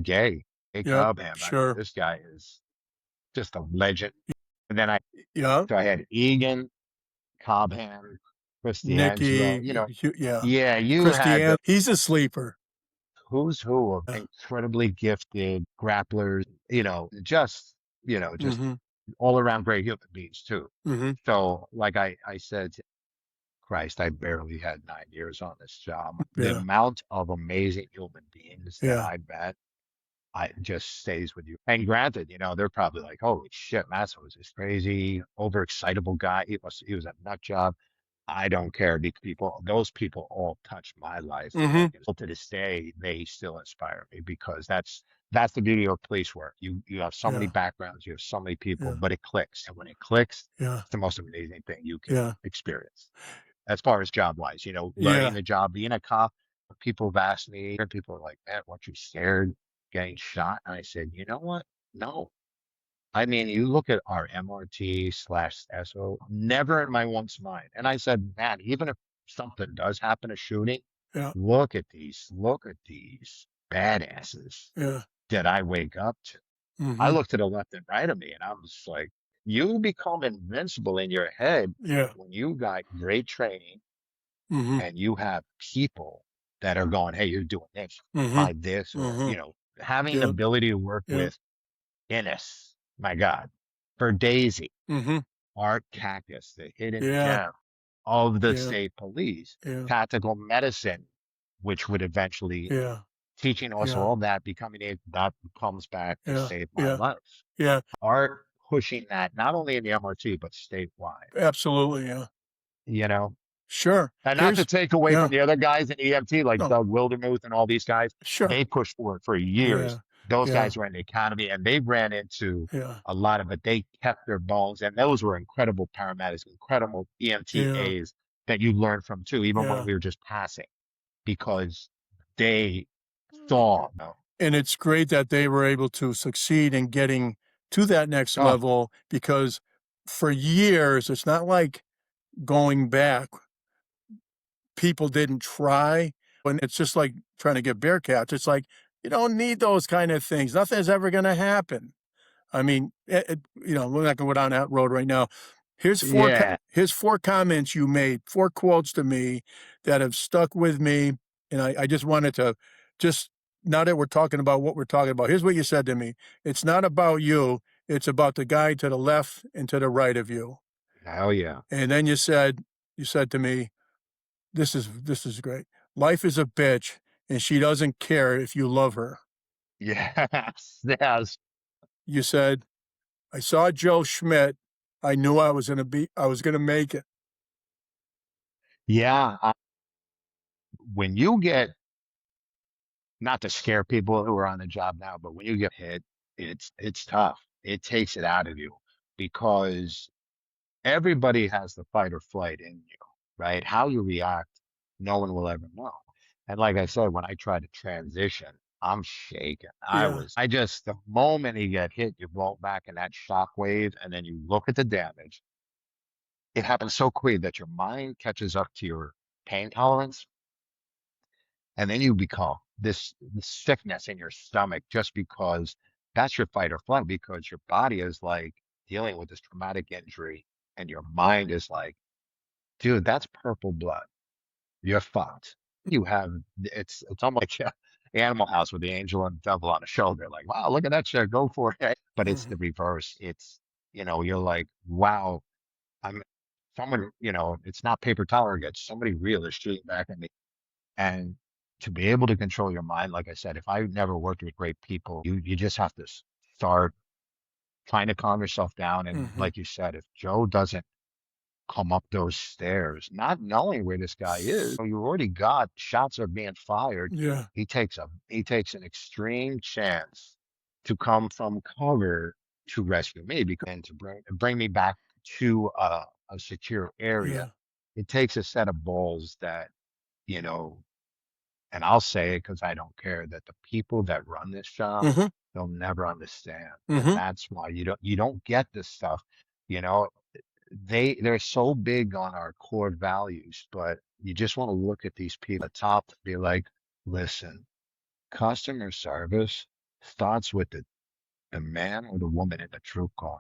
Gay Cobham. Sure. This guy is just a legend. And then so I had Egan, Cobham, Christy Nikki, you had he's a sleeper. Who's who of incredibly gifted grapplers, just all around great human beings too. Mm-hmm. So like I said, Christ, I barely had 9 years on this job. The Yeah. amount of amazing human beings that Yeah. I met, I just stays with you. And granted, they're probably like, holy shit, Mattson was this crazy, overexcitable guy. He was a nut job. I don't care because those people all touched my life. Mm-hmm. And to this day, they still inspire me because that's the beauty of police work. You have so many Yeah. backgrounds, you have so many people, Yeah. but it clicks. And when it clicks, Yeah. it's the most amazing thing you can Yeah. experience as far as job wise, learning Yeah. the job, being a cop. People have asked me, people are like, man, weren't you scared getting shot? And I said, you know what? No. I mean, you look at our MRT/SO, never in my once mind. And I said, man, even if something does happen, a shooting, Yeah. look at these badasses Yeah. that I wake up to. I Mm-hmm. look to the left and right of me and I was like, you become invincible in your head Yeah. when you got great training Mm-hmm. and you have people that are going, hey, you're doing this, Mm-hmm. try this, or, Mm-hmm. having the Yeah. ability to work Yeah. with Innis, my God, for Daisy, Mm-hmm. Art Cactus, the hidden Yeah. gem of the Yeah. state police, Yeah. tactical medicine, which would eventually Yeah. teaching us Yeah. all that, becoming that comes back to Yeah. save my Yeah. life. Yeah. Art pushing that not only in the MRT, but statewide, Absolutely. Yeah. you know, Sure. and not to Here's, take away yeah. from the other guys in EMT, like No. Doug Wildermuth and all these guys, Sure. they pushed for it for years. Yeah. Those Yeah. guys were in the academy and they ran into Yeah. a lot of it. They kept their bones, and those were incredible paramedics, incredible Yeah. EMTAs that you learned from too, even when Yeah. we were just passing, because they saw. And it's great that they were able to succeed in getting to that next Oh, level because for years, it's not like going back, people didn't try. And it's just like trying to get bear cats. It's like, you don't need those kind of things. Nothing's ever going to happen. I mean, we're not going to go down that road right now. yeah. Here's four comments you made, four quotes to me that have stuck with me. And I just wanted to just, now that we're talking about what we're talking about, here's what you said to me. It's not about you. It's about the guy to the left and to the right of you. Hell yeah. And then you said to me, this is great. Life is a bitch and she doesn't care if you love her. Yes. Yes. You said, I saw Joe Schmidt. I knew I was going to make it. Yeah. When you get, not to scare people who are on the job now, but when you get hit, it's tough. It takes it out of you because everybody has the fight or flight in you, right? How you react, no one will ever know. And like I said, when I tried to transition, I'm shaking. Yeah. The moment you get hit, you blow back in that shock wave, and then you look at the damage. It happens so quick that your mind catches up to your pain tolerance, and then you become this sickness in your stomach just because that's your fight or flight, because your body is like dealing with this traumatic injury, and your mind is like, dude, that's purple blood. You're fucked. You have it's almost like Animal House with the angel and devil on the shoulder. Like, wow, look at that shit, go for it. But it's Mm-hmm. the reverse. You're like, wow, I'm someone, it's not paper towel again. Somebody real is shooting back at me. And to be able to control your mind, like I said, if I never worked with great people, you just have to start trying to calm yourself down. And Mm-hmm. like you said, if Joe doesn't come up those stairs, not knowing where this guy is, you already got shots are being fired. Yeah. He takes an extreme chance to come from cover to rescue me and to bring me back to a secure area. Yeah. It takes a set of balls that, you know, and I'll say it because I don't care, that the people that run this job, Mm-hmm. they'll never understand. And Mm-hmm. that's why you don't get this stuff. You know, they're so big on our core values, but you just want to look at these people at the top and be like, listen, customer service starts with the man or the woman in the troop car.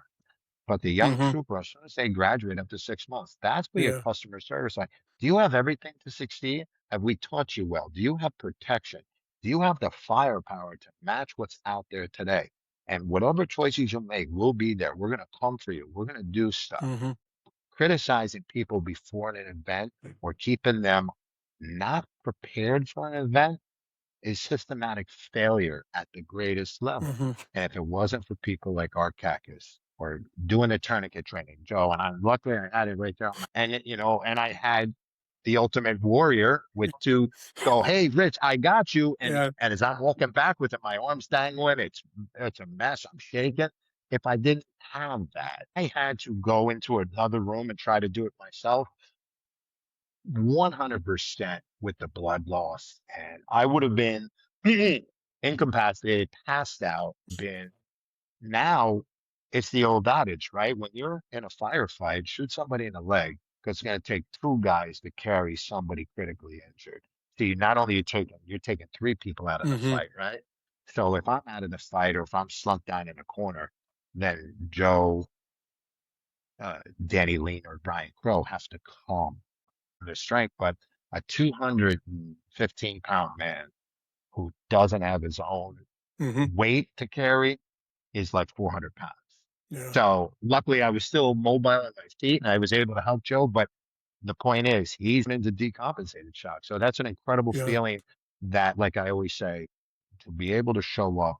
But the young Mm-hmm. trooper, as soon as they graduate after 6 months, that's where your Yeah. customer service like, do you have everything to succeed? Have we taught you well? Do you have protection? Do you have the firepower to match what's out there today? And whatever choices you make, we'll be there. We're going to come for you. We're going to do stuff. Criticizing people before an event or keeping them not prepared for an event is systematic failure at the greatest level. And if it wasn't for people like Art Cactus or doing the tourniquet training, Joe, and I'm luckily I had it right there. And, and I had the ultimate warrior with to go, hey, Rich, I got you. And as I'm walking back with it, my arms dangling, it's a mess. I'm shaking. If I didn't have that, I had to go into another room and try to do it myself. 100% with the blood loss. And I would have been incapacitated, passed out, been now it's the old adage, right? When you're in a firefight, shoot somebody in the leg because it's going to take two guys to carry somebody critically injured. So you not only you're taking three people out of the fight, right? So if I'm out of the fight or if I'm slumped down in a corner, then Joe, Danny Lean, or Brian Crow has to come their strength, but a 215-pound man who doesn't have his own weight to carry is like 400 pounds. So luckily I was still mobile on my feet and I was able to help Joe. But the point is he's into decompensated shock. So that's an incredible feeling that, like I always say, to be able to show up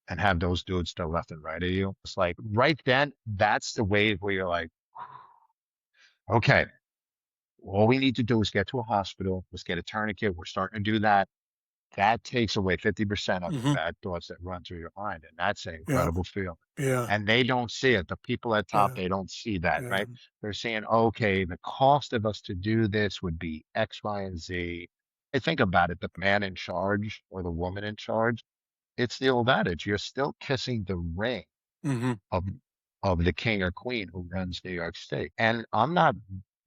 and have those dudes to left and right of you. It's like right then, that's the wave where you're like, okay, all we need to do is get to a hospital. Let's get a tourniquet. We're starting to do that. That takes away 50% of the bad thoughts that run through your mind. And that's an incredible feeling. And they don't see it. The people at top, they don't see that, right? They're saying, okay, the cost of us to do this would be X, Y, and Z. I think about it, the man in charge or the woman in charge, it's the old adage. You're still kissing the ring of the king or queen who runs New York State. And I'm not,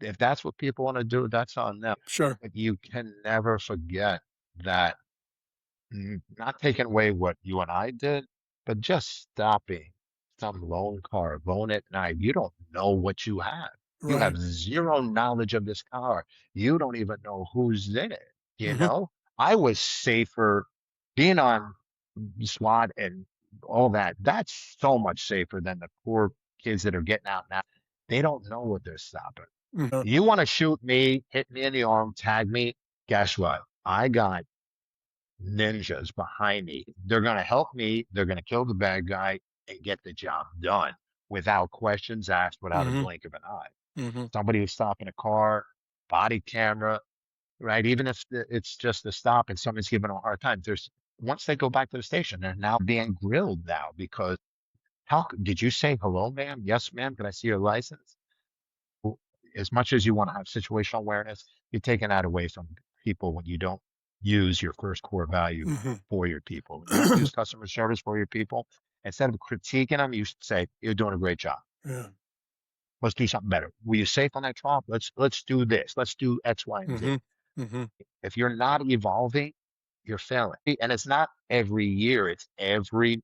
if that's what people want to do, that's on them. But you can never forget that, not taking away what you and I did, but just stopping some lone car alone at night. You don't know what you have. You have zero knowledge of this car. You don't even know who's in it. I was safer being on SWAT and all that. That's so much safer than the poor kids that are getting out now. They don't know what they're stopping. You want to shoot me, hit me in the arm, tag me. Guess what? I got ninjas behind me. They're going to help me. They're going to kill the bad guy and get the job done without questions asked, without a blink of an eye. Somebody who's stopping a car, body camera, right? Even if it's just a stop and someone's giving them a hard time, once they go back to the station, they're now being grilled now because how did you say hello, ma'am? Yes, ma'am. Can I see your license? As much as you want to have situational awareness, you're taking that away from people when you don't use your first core value for your people. You use customer service for your people. Instead of critiquing them, you say, you're doing a great job. Let's do something better. Were you safe on that trip? Let's do this. Let's do X, Y, and Z. If you're not evolving, you're failing. And it's not every year, it's every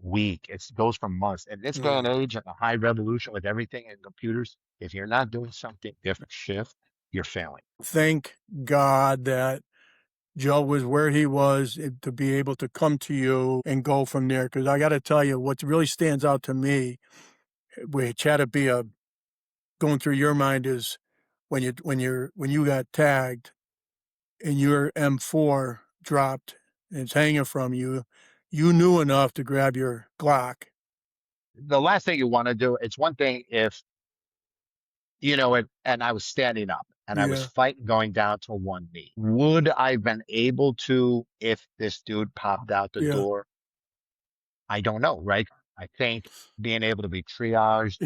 week. It goes from months. In this day and age, in a high revolution with everything in computers, if you're not doing something different shift, you're failing. Thank God that Joe was where he was to be able to come to you and go from there. Because I got to tell you, what really stands out to me with Chattapia going through your mind is when you got tagged and your M4 dropped and it's hanging from you, you knew enough to grab your Glock. The last thing you want to do, it's one thing if, and I was standing up and I was fighting going down to one knee. Would I have been able to if this dude popped out the door? I don't know, right? I think being able to be triaged,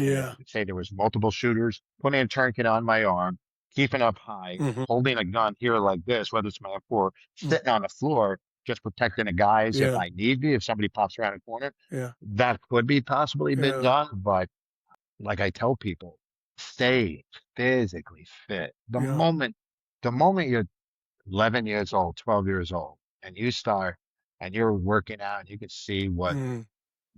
say there was multiple shooters, putting a tourniquet on my arm, keeping up high, holding a gun here like this, whether it's my M4, sitting on the floor, just protecting the guys if I need be, if somebody pops around the corner. That could be possibly been done, but like I tell people, stay physically fit. The moment you're 11 years old, 12 years old, and you start and you're working out and you can see what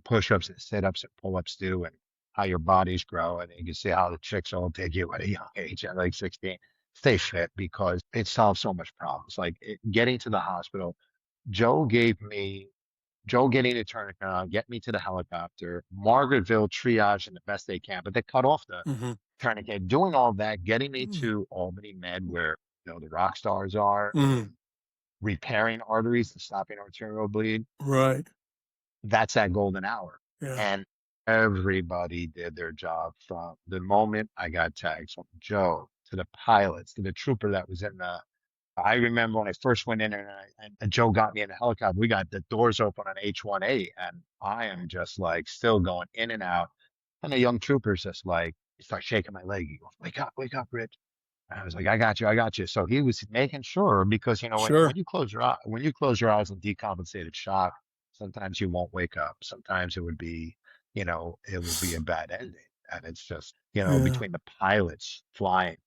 push-ups and sit-ups and pull-ups do and how your bodies grow, and you can see how the chicks all dig you at a young age at like 16. Stay fit because it solves so much problems. Like getting to the hospital, Joe gave me Joe getting a tourniquet on, get me to the helicopter, Margaretville triage the best they can, but they cut off the Mm-hmm. tourniquet, doing all that, getting me Mm-hmm. to Albany Med where, the rock stars are, Mm-hmm. repairing arteries and stopping arterial bleed. Right. That's that golden hour. Yeah. And everybody did their job from the moment I got tagged, from Joe to the pilots to the trooper that was in the. I remember when I first went in there and Joe got me in the helicopter. We got the doors open on H-1A, and I am just like still going in and out. And the young trooper's just like, he starts shaking my leg. He goes, wake up, Rich. And I was like, I got you, I got you. So he was making sure because Sure. when you close your eye, when you close your eyes in decompensated shock, sometimes you won't wake up. Sometimes it would be, it would be a bad ending. And it's just, Yeah. between the pilots flying,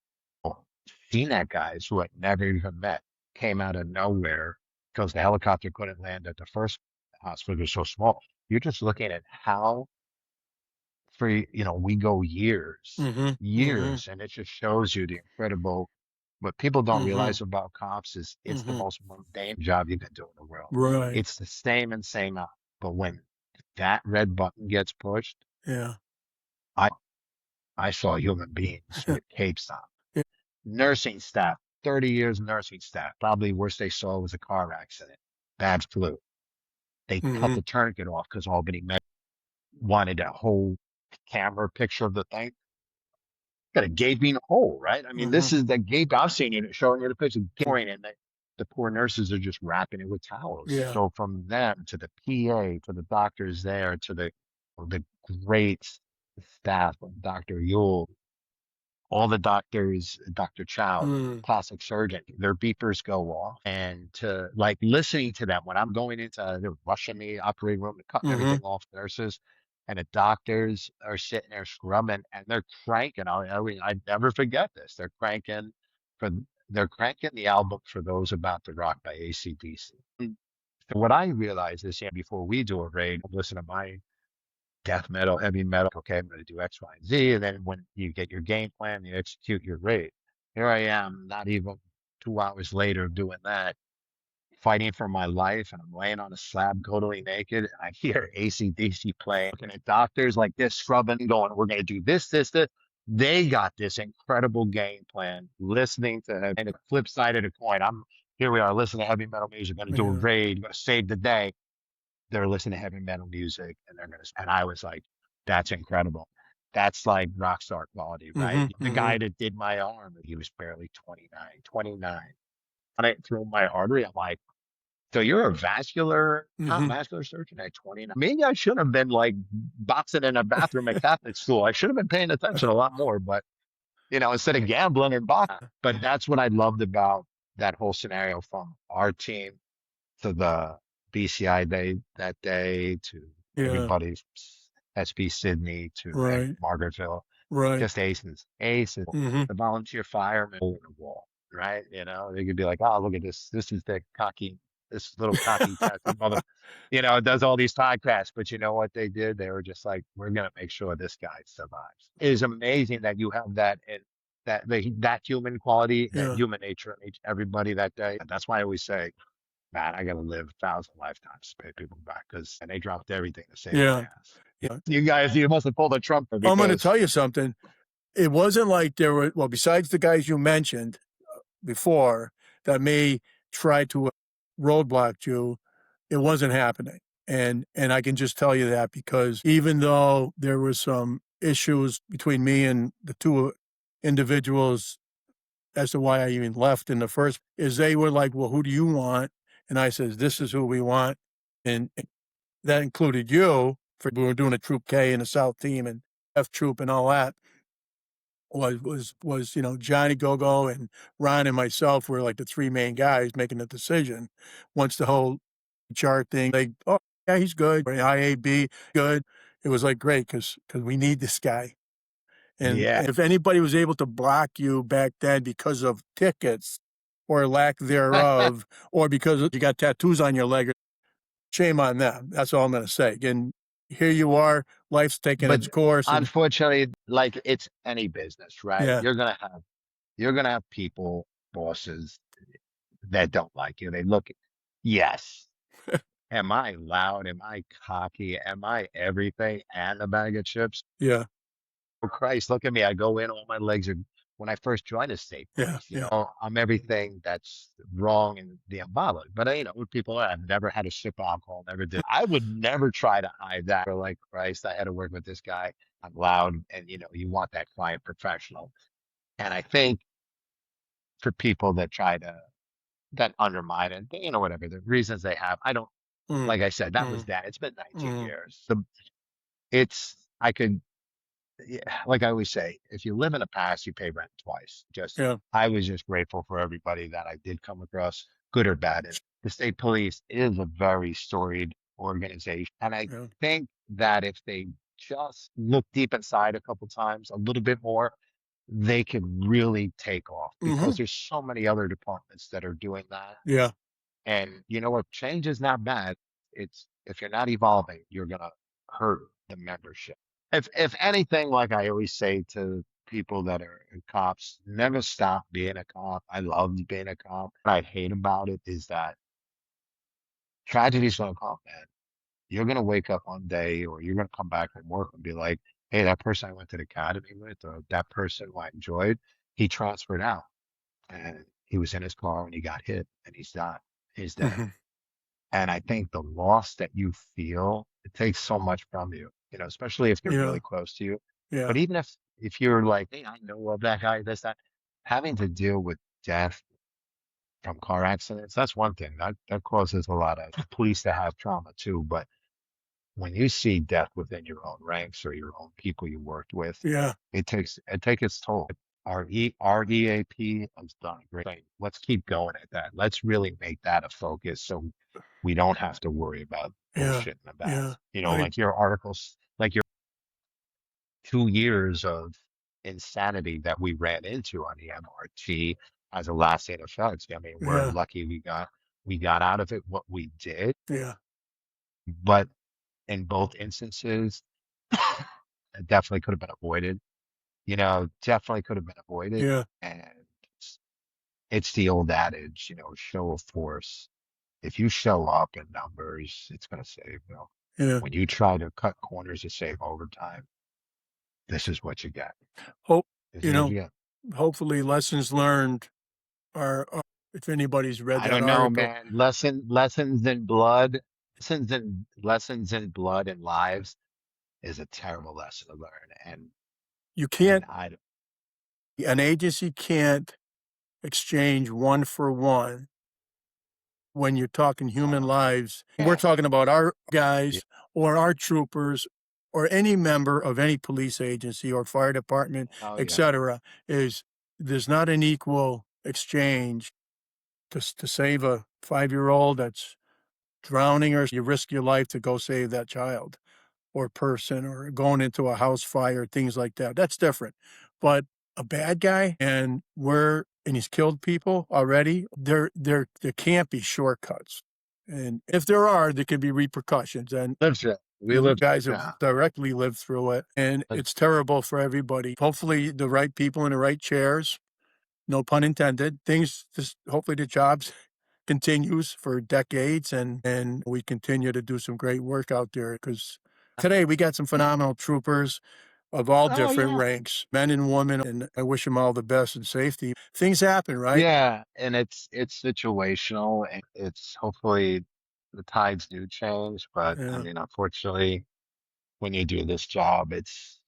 CNET guys who I'd never even met came out of nowhere because the helicopter couldn't land at the first hospital, it was so small. You're just looking at how we go years, Mm-hmm. Mm-hmm. years, and it just shows you the incredible. What people don't Mm-hmm. realize about cops is it's the Mm-hmm. most mundane job you can do in the world. Right. It's the same and same out. But when that red button gets pushed, Yeah. I I saw human beings with capes on. Yeah. Nursing staff, 30 years nursing staff. Probably worst they saw was a car accident, bad flu. They cut Mm-hmm. the tourniquet off because Albany Med wanted a whole camera picture of the thing. Got a gaping hole, right? I mean, Mm-hmm. this is the gape I've seen you showing you the picture, pouring in. The poor nurses are just wrapping it with towels. Yeah. So from them to the PA, to the doctors there, to the great staff of Dr. Yule, all the doctors, Dr. Chow, Mm. plastic surgeon, their beepers go off. And to like listening to them when I'm going into, they're rushing me operating room, cutting Mm-hmm. everything off, nurses, and the doctors are sitting there scrubbing and they're cranking. I never forget this. For, they're cranking the album For Those About to Rock by AC/DC. So what I realized is, before we do a raid, listen to my death metal, heavy metal. Okay, I'm going to do X, Y, and Z. And then when you get your game plan, you execute your raid. Here I am, not even 2 hours later doing that, fighting for my life. And I'm laying on a slab, totally naked. And I hear AC/DC playing, looking at doctors like this, scrubbing, going, we're going to do this, this, this. They got this incredible game plan, listening to, and the flip side of the coin. Here we are listening to heavy metal music, going to do a Yeah. raid, going to save the day. They're listening to heavy metal music and and I was like, that's incredible. That's like rock star quality, right? Mm-hmm. The Mm-hmm. guy that did my arm, he was barely 29. And it through my artery. I'm like, so you're a top Mm-hmm. vascular surgeon at 29. Maybe I should have been like boxing in a bathroom at Catholic school. I should have been paying attention a lot more, but instead of gambling and boxing. But that's what I loved about that whole scenario, from our team to the BCI day that day, to Yeah. everybody's SB Sydney, to Right. Margaretville, Right. just aces. Mm-hmm. The volunteer firemen on the wall, right? They could be like, oh, look at this. This is this little cocky tattoo mother, it does all these podcasts. But you know what they did? They were just like, we're going to make sure this guy survives. It is amazing that you have that, and that human quality, that Yeah. human nature in everybody that day. And that's why I always say, man, I gotta live 1,000 lifetimes to pay people back, and they dropped everything to save my Yeah. ass. Yeah. You guys, you must have pulled a Trump I'm going to because tell you something. It wasn't like there were, well, besides the guys you mentioned before that may try to roadblock you, it wasn't happening. And I can just tell you that because even though there was some issues between me and the two individuals as to why I even left in the first, is they were like, well, who do you want? And I says, this is who we want. And that included you, for we were doing a Troop K and a South team and F Troop and all that. Was Johnny Gogo and Ron and myself were like the three main guys making the decision. Once the whole chart thing, oh yeah, he's good. IAB good. It was like great because we need this guy. And yeah, if anybody was able to block you back then because of tickets or lack thereof, or because you got tattoos on your leg, shame on them. That's all I'm going to say. And here you are, life's taking but its course, and unfortunately, like it's any business, right? yeah, You're gonna have people, bosses that don't like you. They look, yes, am I loud? Am I cocky? Am I everything and a bag of chips? Yeah. Oh Christ, look at me. I go in, all my legs are, when I first joined the state Yeah. police, Yeah. I'm everything that's wrong in the embolic. But with people, I've never had a sip of alcohol, never did. I would never try to hide that. Or like, Christ, I had to work with this guy. I'm loud. And, you want that client professional. And I think for people that that undermine it, whatever the reasons they have, I don't, Mm, like I said, that was mm, that. It's been 19 mm. years. I could, yeah, like I always say, if you live in the past, you pay rent twice. Yeah. I was just grateful for everybody that I did come across, good or bad. And the state police is a very storied organization. And I Yeah. think that if they just look deep inside a couple times, a little bit more, they could really take off Hmm. because there's so many other departments that are doing that. Yeah. And you know what? Change is not bad. It's if you're not evolving, you're gonna hurt the membership. If anything, like I always say to people that are cops, never stop being a cop. I loved being a cop. What I hate about it is that tragedy's gonna come, man. You're gonna wake up one day or you're gonna come back from work and be like, hey, that person I went to the academy with, or that person who I enjoyed, he transferred out and he was in his car and he got hit and he's not. He's dead. Hmm. And I think the loss that you feel, it takes so much from you, especially if they're Yeah. really close to you. Yeah. But even if you're like, hey, I know of that guy, this, that, having to deal with death from car accidents, that's one thing. That causes a lot of police to have trauma too. But when you see death within your own ranks or your own people you worked with, Yeah. it takes its toll. Our EAP has done a great thing. Let's keep going at that. Let's really make that a focus so we don't have to worry about Yeah. bullshit in the Yeah. past. I, Like your articles, like your 2 years of insanity that we ran into on the MRT as a lasting effect. I mean, we're yeah. lucky we got out of it what we did, Yeah. but in both instances, it definitely could have been avoided. Definitely could have been avoided. Yeah. And it's the old adage, show of force. If you show up in numbers, it's going to save you. Yeah. When you try to cut corners to save overtime, this is what you get. Hope, This you is what know, you get. hopefully lessons learned are if anybody's read I that don't know, article, man. Lessons in blood, lessons in blood and lives is a terrible lesson to learn. And you and can't, I an agency can't exchange one for one when you're talking human oh, lives. We're yeah. talking about our Yeah. guys or our troopers or any member of any police agency or fire department, Oh yeah. etc. Is there's not an equal exchange to save a 5-year old that's drowning, or you risk your life to go save that child or person or going into a house fire, things like that. That's different. But a bad guy and he's killed people already, there can't be shortcuts. And if there are, there could be repercussions. And Lives it. We you live. guys have Yeah. directly lived through it. And Like, it's terrible for everybody. Hopefully the right people in the right chairs, no pun intended, things just hopefully the jobs continues for decades and we continue to do some great work out there because today we got some phenomenal troopers of all oh different yeah. ranks, men and women, and I wish them all the best and safety. Things happen, right? Yeah, and it's situational, and it's hopefully the tides do change, but I Yeah, mean, unfortunately, when you do this job, it's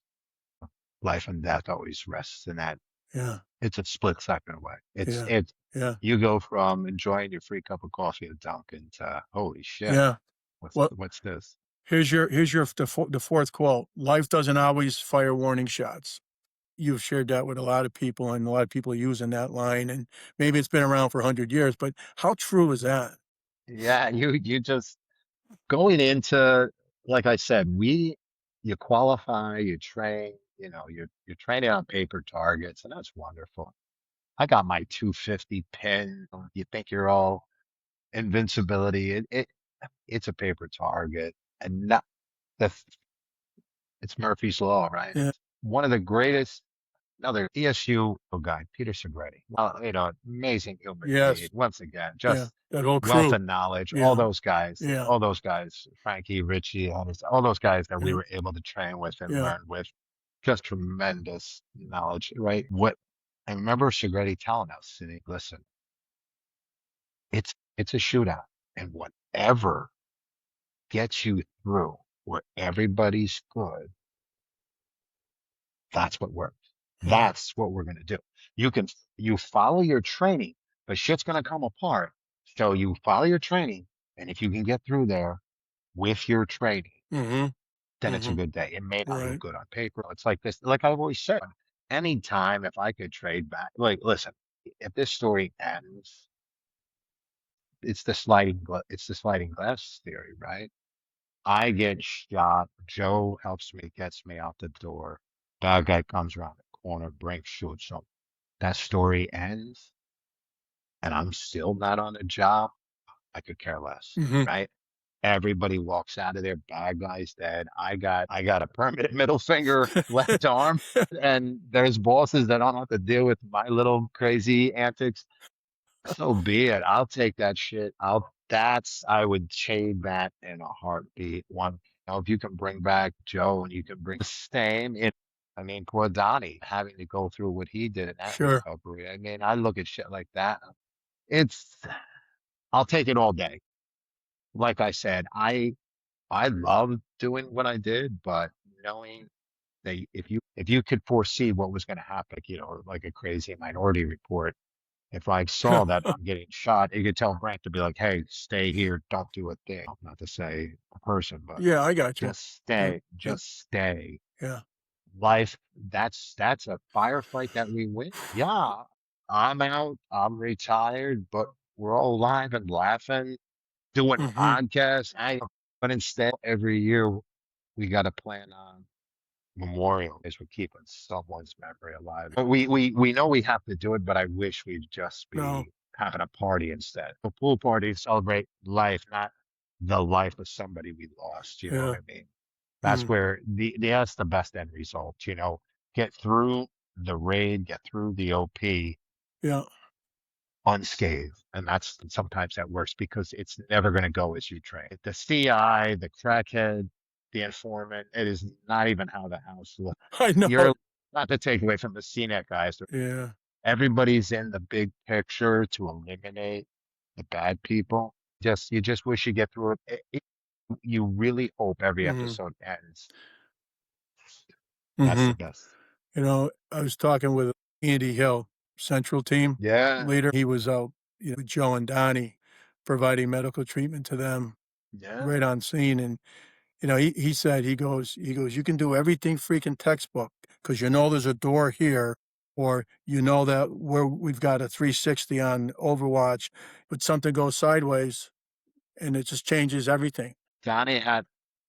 life and death always rests in that. yeah, It's a split second away. It's yeah, it. yeah, You go from enjoying your free cup of coffee at Dunkin' to holy shit, yeah. what's Well, what's this? here's your the fourth quote. Life doesn't always fire warning shots. You've shared that with a lot of people, and a lot of people are using that line. And maybe it's been around for 100 years, but how true is that? Yeah, you just going into, like I said, you qualify, you train, you're training on paper targets, and that's wonderful. I got my 250 pin. You think you're all invincibility. It's a paper target, and not the it's Murphy's Law, right? Yeah, One of the greatest. Another ESU guy, Peter Segretti. Well, amazing human Yes. being. Once again, Yeah. just That whole wealth crew. of knowledge. Yeah. All those guys, Yeah. Frankie, Richie, all those guys that we Yeah. were able to train with and Yeah. learn with, just tremendous knowledge, right? What I remember Segretti telling us, listen, it's a shootout, and whatever gets you through where everybody's good, that's what works. That's what we're going to do. You follow your training, but shit's going to come apart. So you follow your training, and if you can get through there with your training, Mm-hmm. then it's a good day. It may not Right. look good on paper. It's like this, like I've always said, anytime if I could trade back, like, listen, if this story ends, it's the sliding glass theory, right? I get shot. Joe helps me, gets me out the door. Bad guy comes around the corner, Brink shoots him. That story ends, and I'm still not on the job. I could care less, Mm-hmm. right? Everybody walks out of there. Bad guy's dead. I got a permanent middle finger, left arm, and there's bosses that don't have to deal with my little crazy antics. So be it. I'll take that shit. I would trade that in a heartbeat. If you can bring back Joe and you can bring the same, I mean, poor Donnie having to go through what he did in that Sure. recovery. I mean, I look at shit like that. It's, I'll take it all day. Like I said, I love doing what I did, but knowing that if you could foresee what was going to happen, like a crazy Minority Report, if I saw that I'm getting shot, you could tell Brink to be like, "Hey, stay here, don't do a thing." Not to say a person, but Yeah, I got you. just stay, Yep. just stay. Yeah. Life, that's a firefight that we win. Yeah, I'm out, I'm retired, but we're all alive and laughing, doing Mm-hmm. podcasts. But instead, every year we got to plan on memorial is we're keeping someone's memory alive. But we know we have to do it, but I wish we'd just No. be having a party instead. A pool party, celebrate life, not the life of somebody we lost. You know what I mean? That's where that's the best end result, get through the raid, get through the OP Yeah. unscathed. And that's sometimes that works because it's never going to go as you train. The CI, the crackhead, the informant, it is not even how the house looks. I know. You're not to take away from the CNET guys. Yeah. Everybody's in the big picture to eliminate the bad people. You just wish you get through it. You really hope every episode ends. That's the best. I was talking with Andy Hill, Central Team. Yeah. Later, he was out with Joe and Donnie, providing medical treatment to them Yeah. right on scene. And he said, he goes, you can do everything freaking textbook because there's a door here, or that we've got a 360 on Overwatch, but something goes sideways and it just changes everything. Donnie had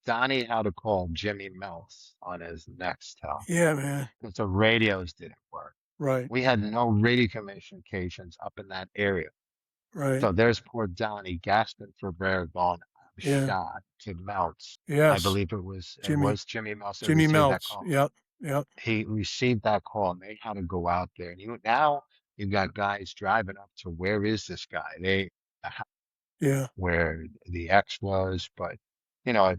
to call Jimmy Melts on his Nextel. Yeah, man. Because the radios didn't work. Right. We had no radio communications up in that area. Right. So there's poor Donnie gasping for breath, going, I'm shot to Melts. Yes. I believe it was Jimmy Melts. Jimmy Melts. Yep. Yep. He received that call and they had to go out there. And now you've got guys driving up to where is this guy? Where the X was, but yeah.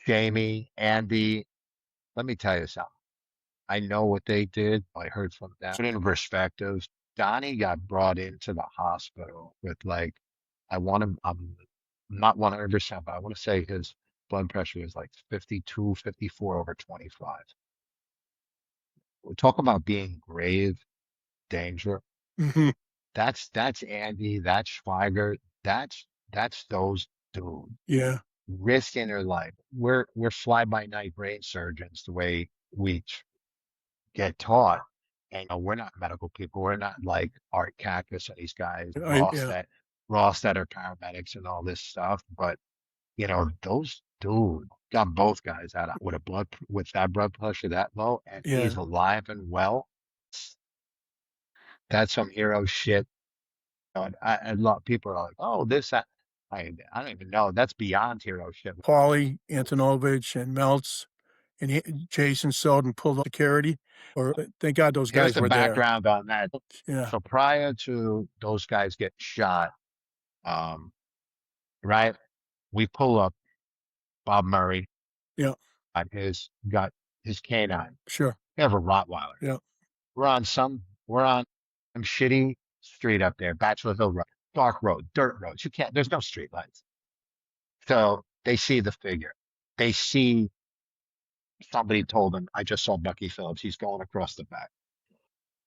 Jamie, Andy, let me tell you something. I know what they did. I heard from them. In perspective, Donnie got brought into the hospital with I'm not 100%, but I want to say his blood pressure was like 52, 54 over 25. We talk about being grave danger. That's Andy, that's Schweiger, that's those dudes. Yeah. Risking their life. We're fly by night brain surgeons the way we get taught. And we're not medical people. We're not like Art Cactus and these guys, Ross that are paramedics and all this stuff. But those dude got both guys out with that blood pressure that low, and he's alive and well. That's some hero shit. A lot of people are like, "Oh, this that." I don't even know. That's beyond hero shit. Paulie, Antonovich, and Meltz, and Jason Selden pulled up security, or thank God those Here's guys the were there. background on that. Yeah. So prior to those guys get shot, right, we pull up Bob Murray. Yeah. Got his canine. Sure. We have a Rottweiler. Yeah. We're on some shitty street up there, Bachelor Hill Road, dark road, dirt roads. There's no street lights. So they see the figure. They see somebody told them, I just saw Bucky Phillips. He's going across the back.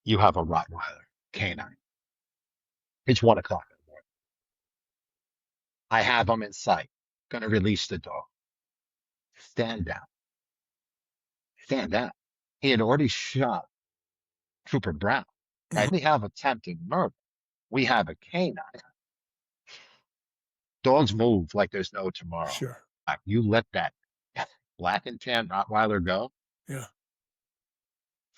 You have a Rottweiler canine. It's 1 o'clock in the morning. I have him in sight. Gonna release the dog. Stand down. Stand down. He had already shot Trooper Brown. Right? We have attempted murder. We have a canine. Dogs move like there's no tomorrow. Sure. You let that black and tan Rottweiler go. Yeah.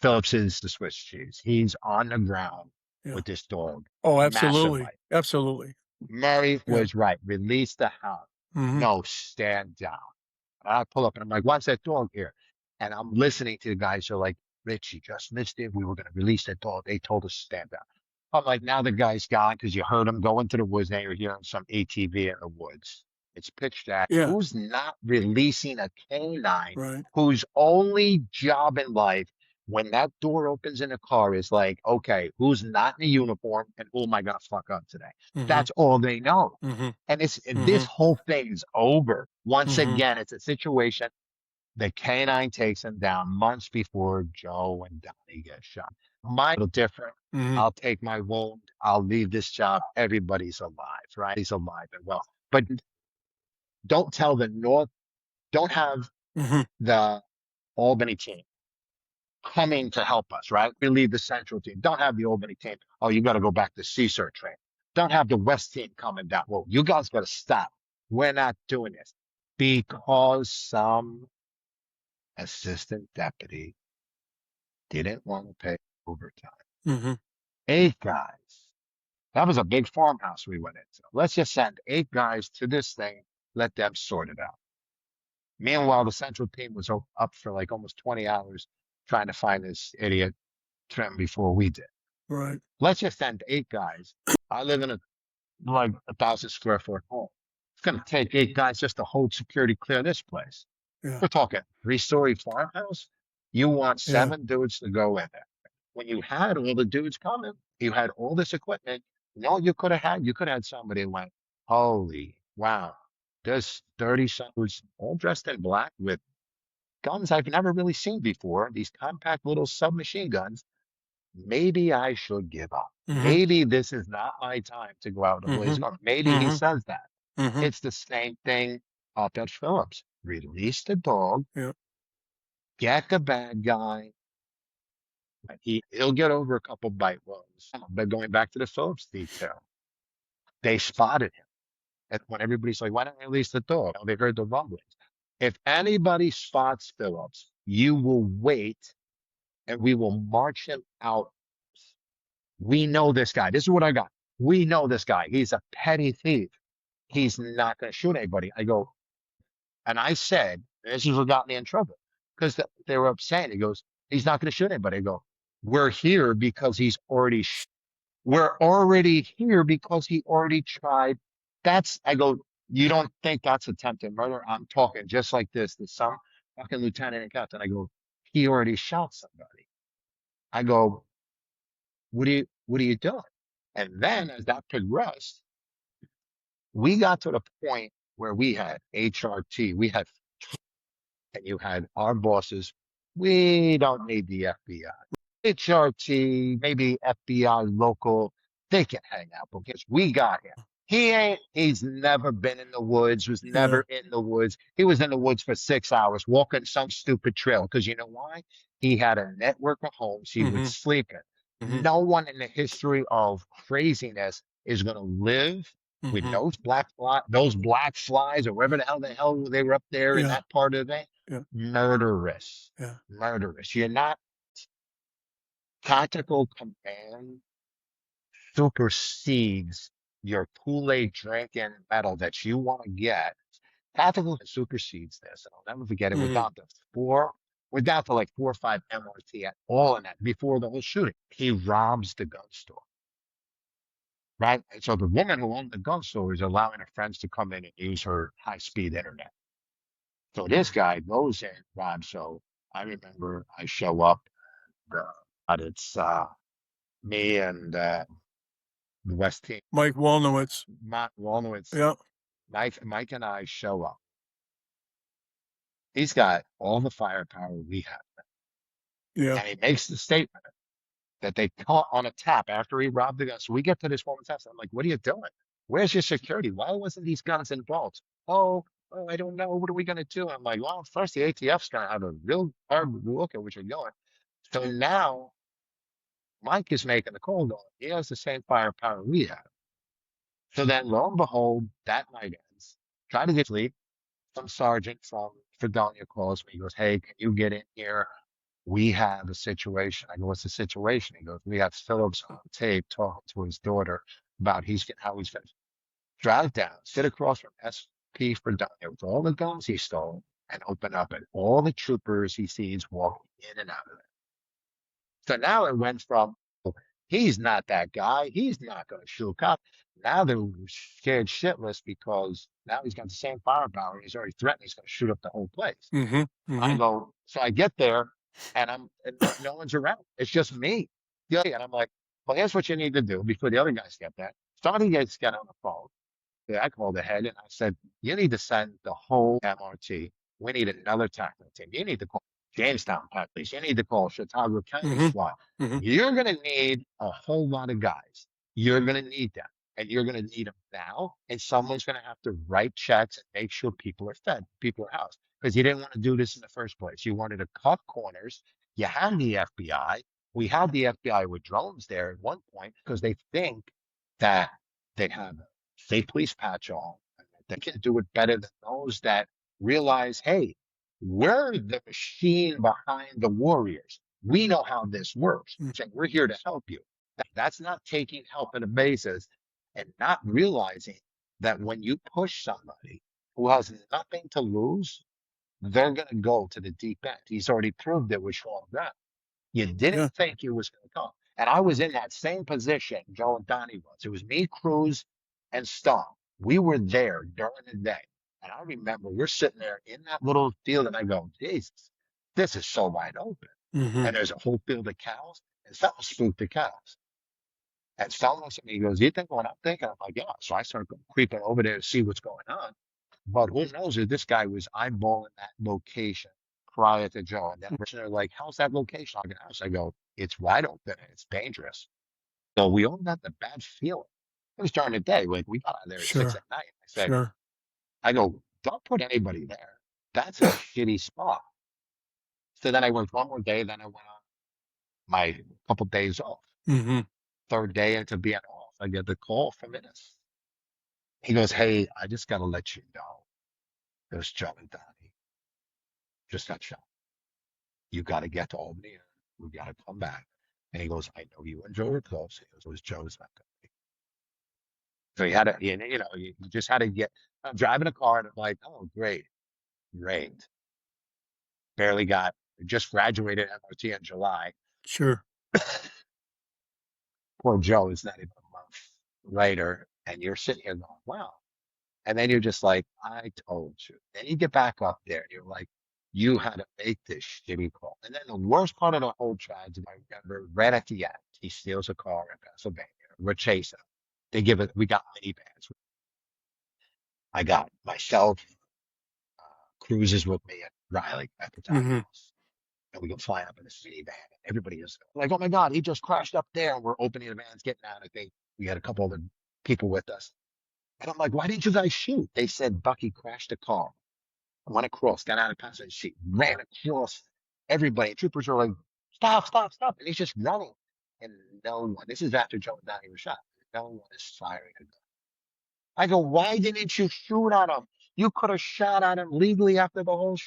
Phillips is the Swiss cheese. He's on the ground Yeah. with this dog. Oh, absolutely. Massive. Absolutely. Murray was right. Release the hound. Mhm. No, stand down. And I pull up and I'm like, what's that dog here? And I'm listening to the guys who are like, Rich, you just missed it. We were going to release that dog. They told us to stand down. I'm like, now the guy's gone because you heard him go into the woods. Now you're hearing some ATV in the woods. It's pitch dark. Yeah. Who's not releasing a canine Right. whose only job in life when that door opens in a car is like, okay, who's not in a uniform and who am I going to fuck up today? Mhm. That's all they know. Mhm. And this whole thing's over. Once Mhm. again, it's a situation. The canine takes him down months before Joe and Donnie get shot. Mine's a little different. Mhm. I'll take my wound. I'll leave this job. Everybody's alive, right? He's alive and well. But don't tell the North, don't have Mhm. the Albany team coming to help us, right? We leave the Central team. Don't have the Albany team. Oh, you got to go back to CSER train. Don't have the West team coming down. Well, you guys got to stop. We're not doing this because some assistant deputy didn't want to pay overtime. Mhm. 8 guys. That was a big farmhouse we went into. Let's just send 8 guys to this thing. Let them sort it out. Meanwhile, the Central team was up for like almost 20 hours trying to find this idiot trim before we did. Right. Let's just send 8 guys. I live in a 1,000 square foot home. It's going to take 8 guys just to hold security clear this place. Yeah. We're talking 3-story farmhouse. You want 7 dudes to go in there. When you had all the dudes coming, you had all this equipment. You could have had somebody went, holy wow, there's 30 dudes all dressed in black with guns I've never really seen before. These compact little submachine guns. Maybe I should give up. Mhm. Maybe this is not my time to go out and blaze Mhm. guns. Maybe he Mhm. says that. Mhm. It's the same thing up at Phillips. Release the dog. Yeah. Get the bad guy. He'll get over a couple bite wounds. But going back to the Phillips detail, they spotted him. And when everybody's like, why don't I release the dog? They heard the rumblings. If anybody spots Phillips, you will wait and we will march him out. We know this guy. This is what I got. We know this guy. He's a petty thief. He's not going to shoot anybody. I go, and I said, this is what got me in trouble because they were upset. He goes, he's not going to shoot anybody. I go, we're here because we're already here because he already tried. I go, you don't think that's attempted murder? I'm talking just like this. There's some fucking lieutenant and captain. I go, he already shot somebody. I go, what are you doing? And then as that progressed, we got to the point where we had HRT, and you had our bosses. We don't need the FBI. HRT, maybe FBI local, they can hang out because we got him. He's never been in the woods, was never in the woods. He was in the woods for 6 hours walking some stupid trail. Because you know why? He had a network of homes he would sleep in. Mhm. No one in the history of craziness is going to live with Mhm. those black flies or wherever the hell they were up there in Yeah. that part of it. Yeah. Murderous. Yeah. Murderous. You're not tactical command supersedes your Kool-Aid drinking medal that you want to get. Tactical supersedes this. And I'll never forget it. Mhm. Without the 4 We're down to like 4 or 5 MRT at all in that before the whole shooting. He robs the gun store, right? And so the woman who owned the gun store is allowing her friends to come in and use her high-speed internet. So this guy goes in, Rob. So I remember I show up, but it's me and the West team, Mike Walnowitz. Matt Walnowitz, Yeah. Mike and I show up. He's got all the firepower we have. Yeah. And he makes the statement that they caught on a tap after he robbed the gun. So we get to this woman's house. I'm like, what are you doing? Where's your security? Why wasn't these guns involved? I don't know. What are we going to do? I'm like, well, first the ATF's going to have a real hard look at what you're doing. So now Mike is making the call going. He has the same firepower we have. So then lo and behold, that night ends. Try to get sleep. Some sergeant from Fredonia calls me. He goes, hey, can you get in here? We have a situation. I go, what's the situation? He goes, we have Phillips on tape talking to his daughter about how he's going to drive down, sit across from SP Fredonia with all the guns he stole, and open up at all the troopers he sees walking in and out of there. So now it went from, he's not that guy. He's not going to shoot a cop. Now they're scared shitless because now he's got the same firepower. He's already threatened he's going to shoot up the whole place. I go, so I get there and no one's around. It's just me. And I'm like, well, here's what you need to do before the other guys get there. Somebody gets get on the phone. Yeah, I called ahead and I said, you need to send the whole MRT. We need another tactical team. You need to call Jamestown Police. You need to call Chicago County SWAT. You're going to need a whole lot of guys. You're going to need them. And you're going to need them now. And someone's going to have to write checks and make sure people are fed, people are housed. Because you didn't want to do this in the first place. You wanted to cut corners. You had the FBI. We had the FBI with drones there at one point because they think that they have a state police patch on. They can do it better than those that realize, hey, we're the machine behind the warriors. We know how this works. So we're here to help you. That's not taking help in a basis and not realizing that when you push somebody who has nothing to lose, they're going to go to the deep end. He's already proved it with Sean Brown. You didn't think it was going to come. And I was in that same position Joe and Donnie was. It was me, Cruz, and Stone. We were there during the day. And I remember we're sitting there in that little field and I go, Jesus, this is so wide open. And there's a whole field of cows and something spooked the cows. And Stone looks at me, he goes, you think what I'm thinking? I'm like, yeah. So I start creeping over there to see what's going on. But who knows if this guy was eyeballing that location prior to Joe. And then they're like, how's that location? I go, it's wide open and it's dangerous. So we all got the bad feeling. It was during the day. Like we got out there at 6 at night. I said, I go, don't put anybody there. That's a shitty spot. So then I went one more day. Then I went on my couple days off. Third day into being off, I get the call from Innis. He goes, hey, I just got to let you know. There's Joe and Donnie. Just got shot. You got to get to Albany. We got to come back. And he goes, I know you and Joe were close. He goes, it was Joe's not going to be. So he had to, you just had to get, I'm driving a car and I'm like, oh, great. Barely just graduated MRT in July. Poor Joe is not even a month later. And you're sitting here going, wow. And then you're just like, I told you. Then you get back up there. You're like, you had to make this shitty call. And then the worst part of the whole tragedy, I remember right at the end, he steals a car in Pennsylvania. We're chasing him. We got minivans. I got myself, Cruz is with me and Riley at the house. And we go flying up in this minivan. And everybody is like, oh my God, he just crashed up there. And we're opening the vans, getting out. I think we had a couple other people with us. And I'm like, why didn't you guys shoot? They said Bucky crashed a car. I went across, got out of passenger seat, ran across everybody. Troopers are like, stop. And he's just running. And no one, this is after Joe and Donnie were shot. No one is firing a gun. I go, why didn't you shoot at him? You could have shot at him legally after the whole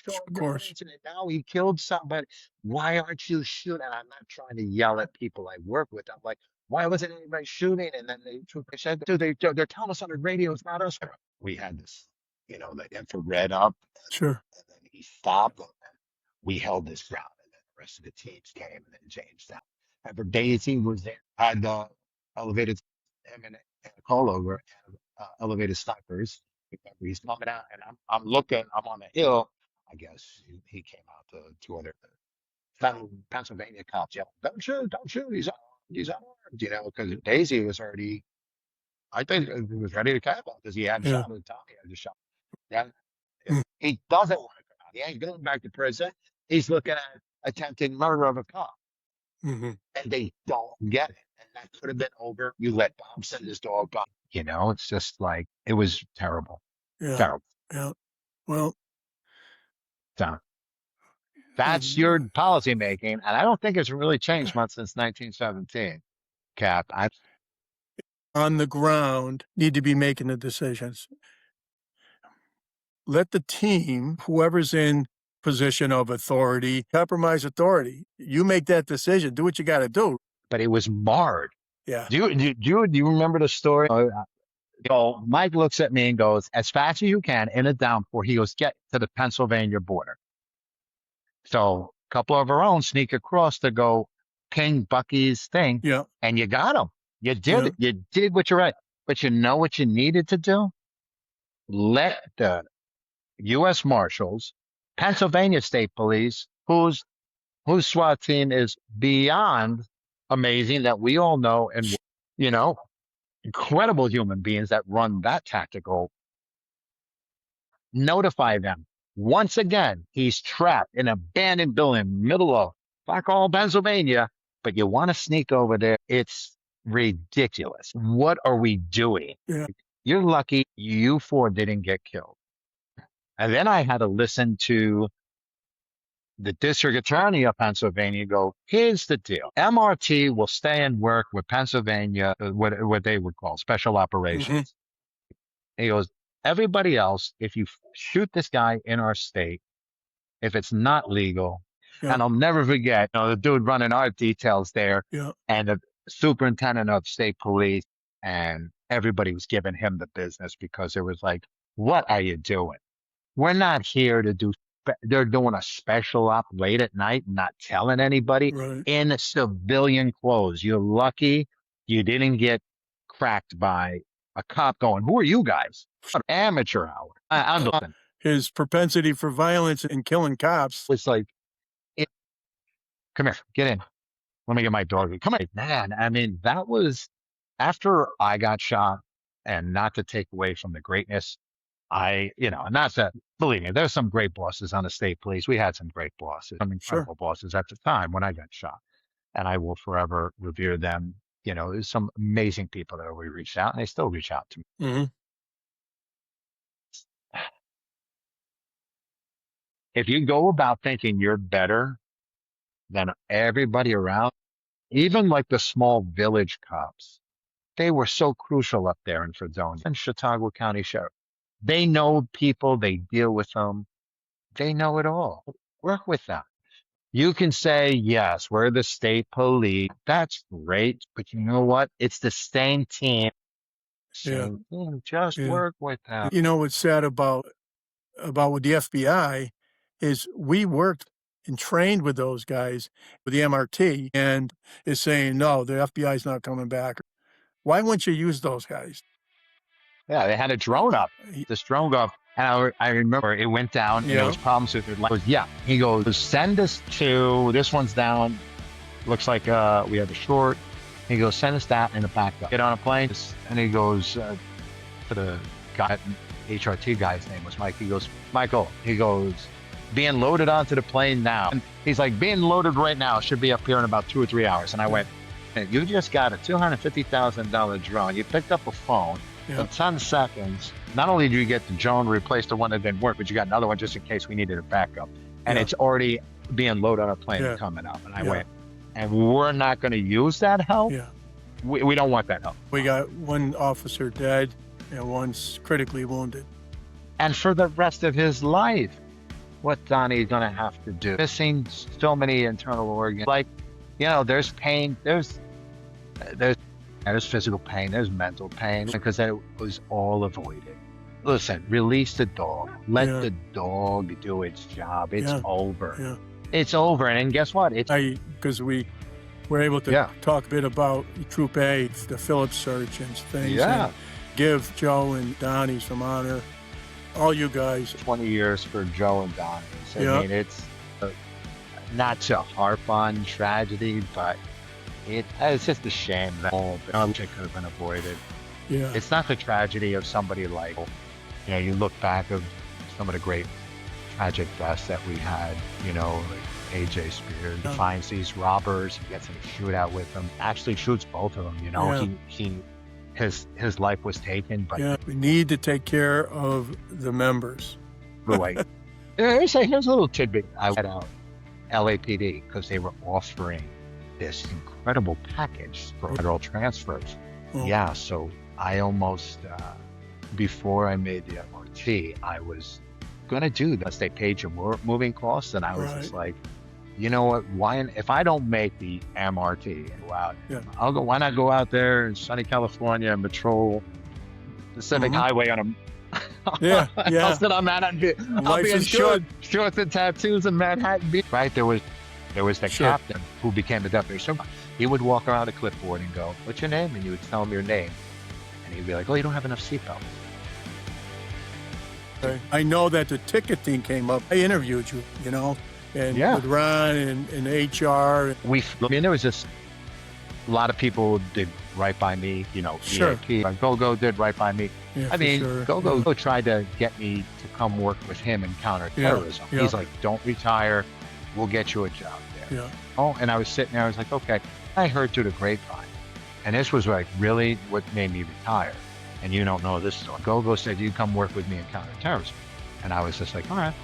incident. Now he killed somebody. Why aren't you shooting? And I'm not trying to yell at people I work with. I'm like, why wasn't anybody shooting? And then they said, they're telling us on the radio, it's not us. We had this, the infrared up. And then he stopped. we held this ground, and then the rest of the teams came and then changed out. Remember, Daisy was there, had the elevated him and call over, elevated snipers. Remember, he's coming out, and I'm looking, I'm on the hill. I guess he came out to two other Pennsylvania cops yelling, don't shoot, he's unarmed, because Daisy was already, I think he was ready to cap out because he had Yeah. shot at the time. He had just shot. Yeah. He doesn't want to come out. He ain't going back to prison. He's looking at attempted murder of a cop. Mhm. And they don't get it. And that could have been over. You let Bob send his dog back. It's just like, it was terrible. Yeah. Terrible. Yeah. Well, So that's your policy making. And I don't think it's really changed much since 1917, Cap. on the ground, need to be making the decisions. Let the team, whoever's in position of authority, compromise authority. You make that decision. Do what you got to do. But it was marred. Yeah. Do you remember the story? Mike looks at me and goes, as fast as you can in a downpour. He goes, get to the Pennsylvania border. So a couple of our own sneak across to go ping Bucky's thing. Yeah. And you got him. You did it. You did what you're right. But you know what you needed to do? Let the U.S. Marshals, Pennsylvania State Police, whose SWAT team is beyond amazing, that we all know, and incredible human beings that run that tactical, notify them. Once again, he's trapped in an abandoned building, middle of fuck all Pennsylvania, but you want to sneak over there. It's ridiculous. What are we doing? Yeah. You're lucky you four didn't get killed. And then I had to listen to the district attorney of Pennsylvania go, here's the deal. MRT will stay and work with Pennsylvania, what they would call special operations. He goes, everybody else, if you shoot this guy in our state, if it's not legal, and I'll never forget, the dude running art details there, and the superintendent of state police, and everybody was giving him the business because it was like, what are you doing? We're not here to do, they're doing a special op late at night, not telling anybody, in civilian clothes. You're lucky you didn't get cracked by a cop going, who are you guys? Amateur hour. I'm nothing. His propensity for violence and killing cops. It's like, come here, get in. Let me get my dog. Come on, man. I mean, that was after I got shot, and not to take away from the greatness. Not that, believe me, there's some great bosses on the state police. We had some great bosses, some incredible bosses at the time when I got shot, and I will forever revere them. There's some amazing people that we reached out, and they still reach out to me. Mm-hmm. If you go about thinking you're better than everybody around, even like the small village cops, they were so crucial up there in Fredonia and Chautauqua County Sheriff. They know people, they deal with them, they know it all. Work with them. You can say, yes, we're the state police. That's great. But you know what? It's the same team. Same team. Just work with them. What's sad about with the FBI is we worked and trained with those guys with the MRT, and is saying, no, the FBI's not coming back. Why wouldn't you use those guys? Yeah, they had a drone up. This drone go up. And I remember it went down, and there was problems with it. He goes, send us to, this one's down. Looks like we have a short. He goes, send us that and a backup. Get on a plane. And he goes to the guy, HRT guy's name was Mike. He goes, Michael, he goes, being loaded onto the plane now. And he's like, being loaded right now, should be up here in about 2 or 3 hours. And I went, you just got a $250,000 drone. You picked up a phone. In 10 seconds, not only do you get the drone to replace the one that didn't work, but you got another one just in case we needed a backup. And it's already being loaded on a plane and coming up. And I went, and we're not going to use that help? We don't want that help. We got one officer dead and one's critically wounded. And for the rest of his life, what Donnie's going to have to do. Missing so many internal organs. Like, there's pain, there's physical pain, there's mental pain, because it was all avoided. Listen, release the dog. Let the dog do its job. It's over. It's over. And guess what? Because we were able to talk a bit about Troop A, the Phillips search and things. Yeah. And give Joe and Donnie some honor. All you guys. 20 years for Joe and Donnie. So, Yeah. I mean, it's not to harp on tragedy, but it's just a shame that all the shit could have been avoided. Yeah. It's not the tragedy of somebody like, you look back of some of the great tragic deaths that we had, like AJ Spears. He finds these robbers, he gets in a shootout with them, actually shoots both of them, his life was taken, but we need to take care of the members. like, here's a little tidbit. I went out LAPD because they were offering this incredible package for federal transfers. Oh. Yeah, so I almost, before I made the MRT, I was going to do this. They paid your moving costs, and I was just like, you know what, if I don't make the MRT and go out, why not go out there in sunny California and patrol Pacific Highway on a house that I'm at. I'll be in shorts and tattoos in Manhattan Beach. Right, there was the captain who became the deputy. So he would walk around a clipboard and go, "What's your name?" And you would tell him your name, and he'd be like, "Oh, you don't have enough seatbelts." I know that the ticket thing came up. I interviewed you, and with Ron and HR. There was just a lot of people did right by me, EAP. Go did right by me. Yeah, Go tried to get me to come work with him in counterterrorism. Yeah. He's like, "Don't retire. We'll get you a job there." Yeah. Oh, and I was sitting there, I was like, okay. I heard through the grapevine. And this was like really what made me retire. And you don't know this story. Go said, "You come work with me in counterterrorism." And I was just like, all right.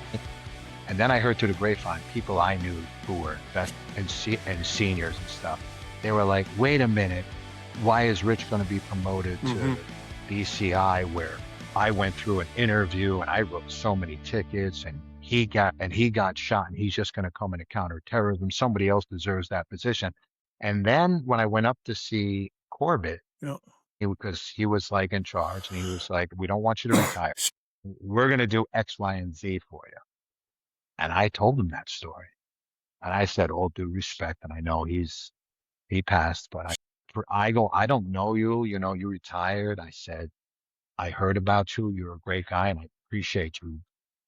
And then I heard through the grapevine, people I knew who were best and seniors and stuff. They were like, "Wait a minute. Why is Rich going to be promoted to BCI, where I went through an interview and I wrote so many tickets, and he got shot, and he's just going to come into counterterrorism. Somebody else deserves that position." And then when I went up to see Corbett, because he was like in charge, and he was like, "We don't want you to retire. We're going to do X, Y, and Z for you." And I told him that story. And I said, all due respect, and I know he passed, but I don't know you, you retired. I said, "I heard about you. You're a great guy, and I appreciate you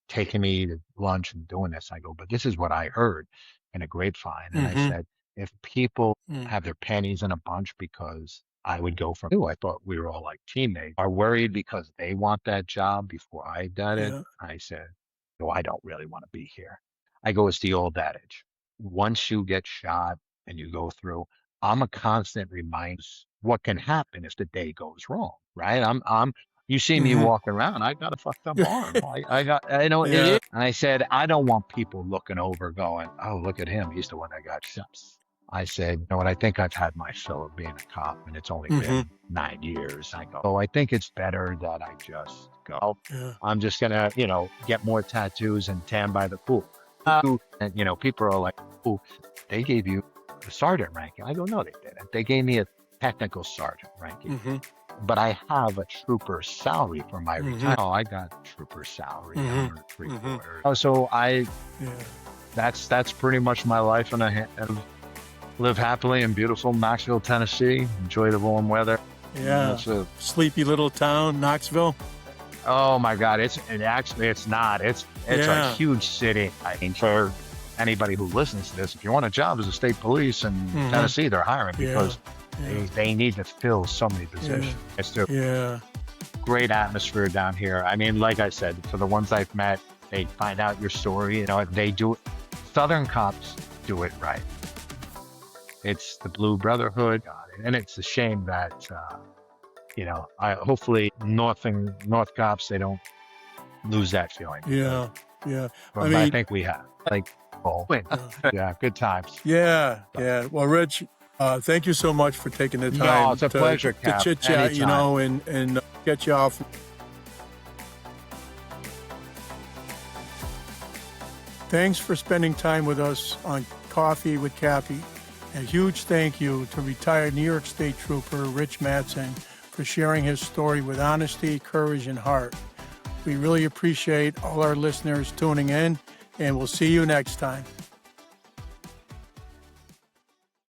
taking me to lunch and doing this." I go, "But this is what I heard in a grapevine." And I said, if people have their panties in a bunch because I would go from, I thought we were all like teammates, are worried because they want that job before I did it. I said, "No, I don't really want to be here." I go, "It's the old adage. Once you get shot and you go through, I'm a constant reminder what can happen if the day goes wrong, right? You see me walking around, I got a fucked up arm. It is." And I said, I don't want people looking over going, "Oh, look at him. He's the one that got shot." I said, "You know what? I think I've had my fill of being a cop, and it's only been 9 years." I go, "So I think it's better that I just go. I'm just going to, get more tattoos and tan by the pool." And, people are like, "Oh, they gave you the sergeant ranking." I go, "No, they didn't. They gave me a technical sergeant ranking. But I have a trooper salary for my retirement." Oh, I got trooper salary, 3/4. So that's pretty much my life, and I live happily in beautiful Knoxville, Tennessee. Enjoy the warm weather. Yeah. Sleepy little town, Knoxville. Oh my God. It's not. It's a huge city. I mean, for anybody who listens to this, if you want a job as a state police in Tennessee, they're hiring because they need to fill so many positions. It's a great atmosphere down here. I mean, like I said, for the ones I've met, they find out your story. They do. Southern cops do it right. It's the Blue Brotherhood, and it's a shame that hopefully North cops, they don't lose that feeling. But I think we have good times. Well, Rich, thank you so much for taking the time. No, it's a pleasure, to chit chat, and get you off. Thanks for spending time with us on Coffee with Cappie. A huge thank you to retired New York State Trooper Rich Mattson for sharing his story with honesty, courage, and heart. We really appreciate all our listeners tuning in, and we'll see you next time.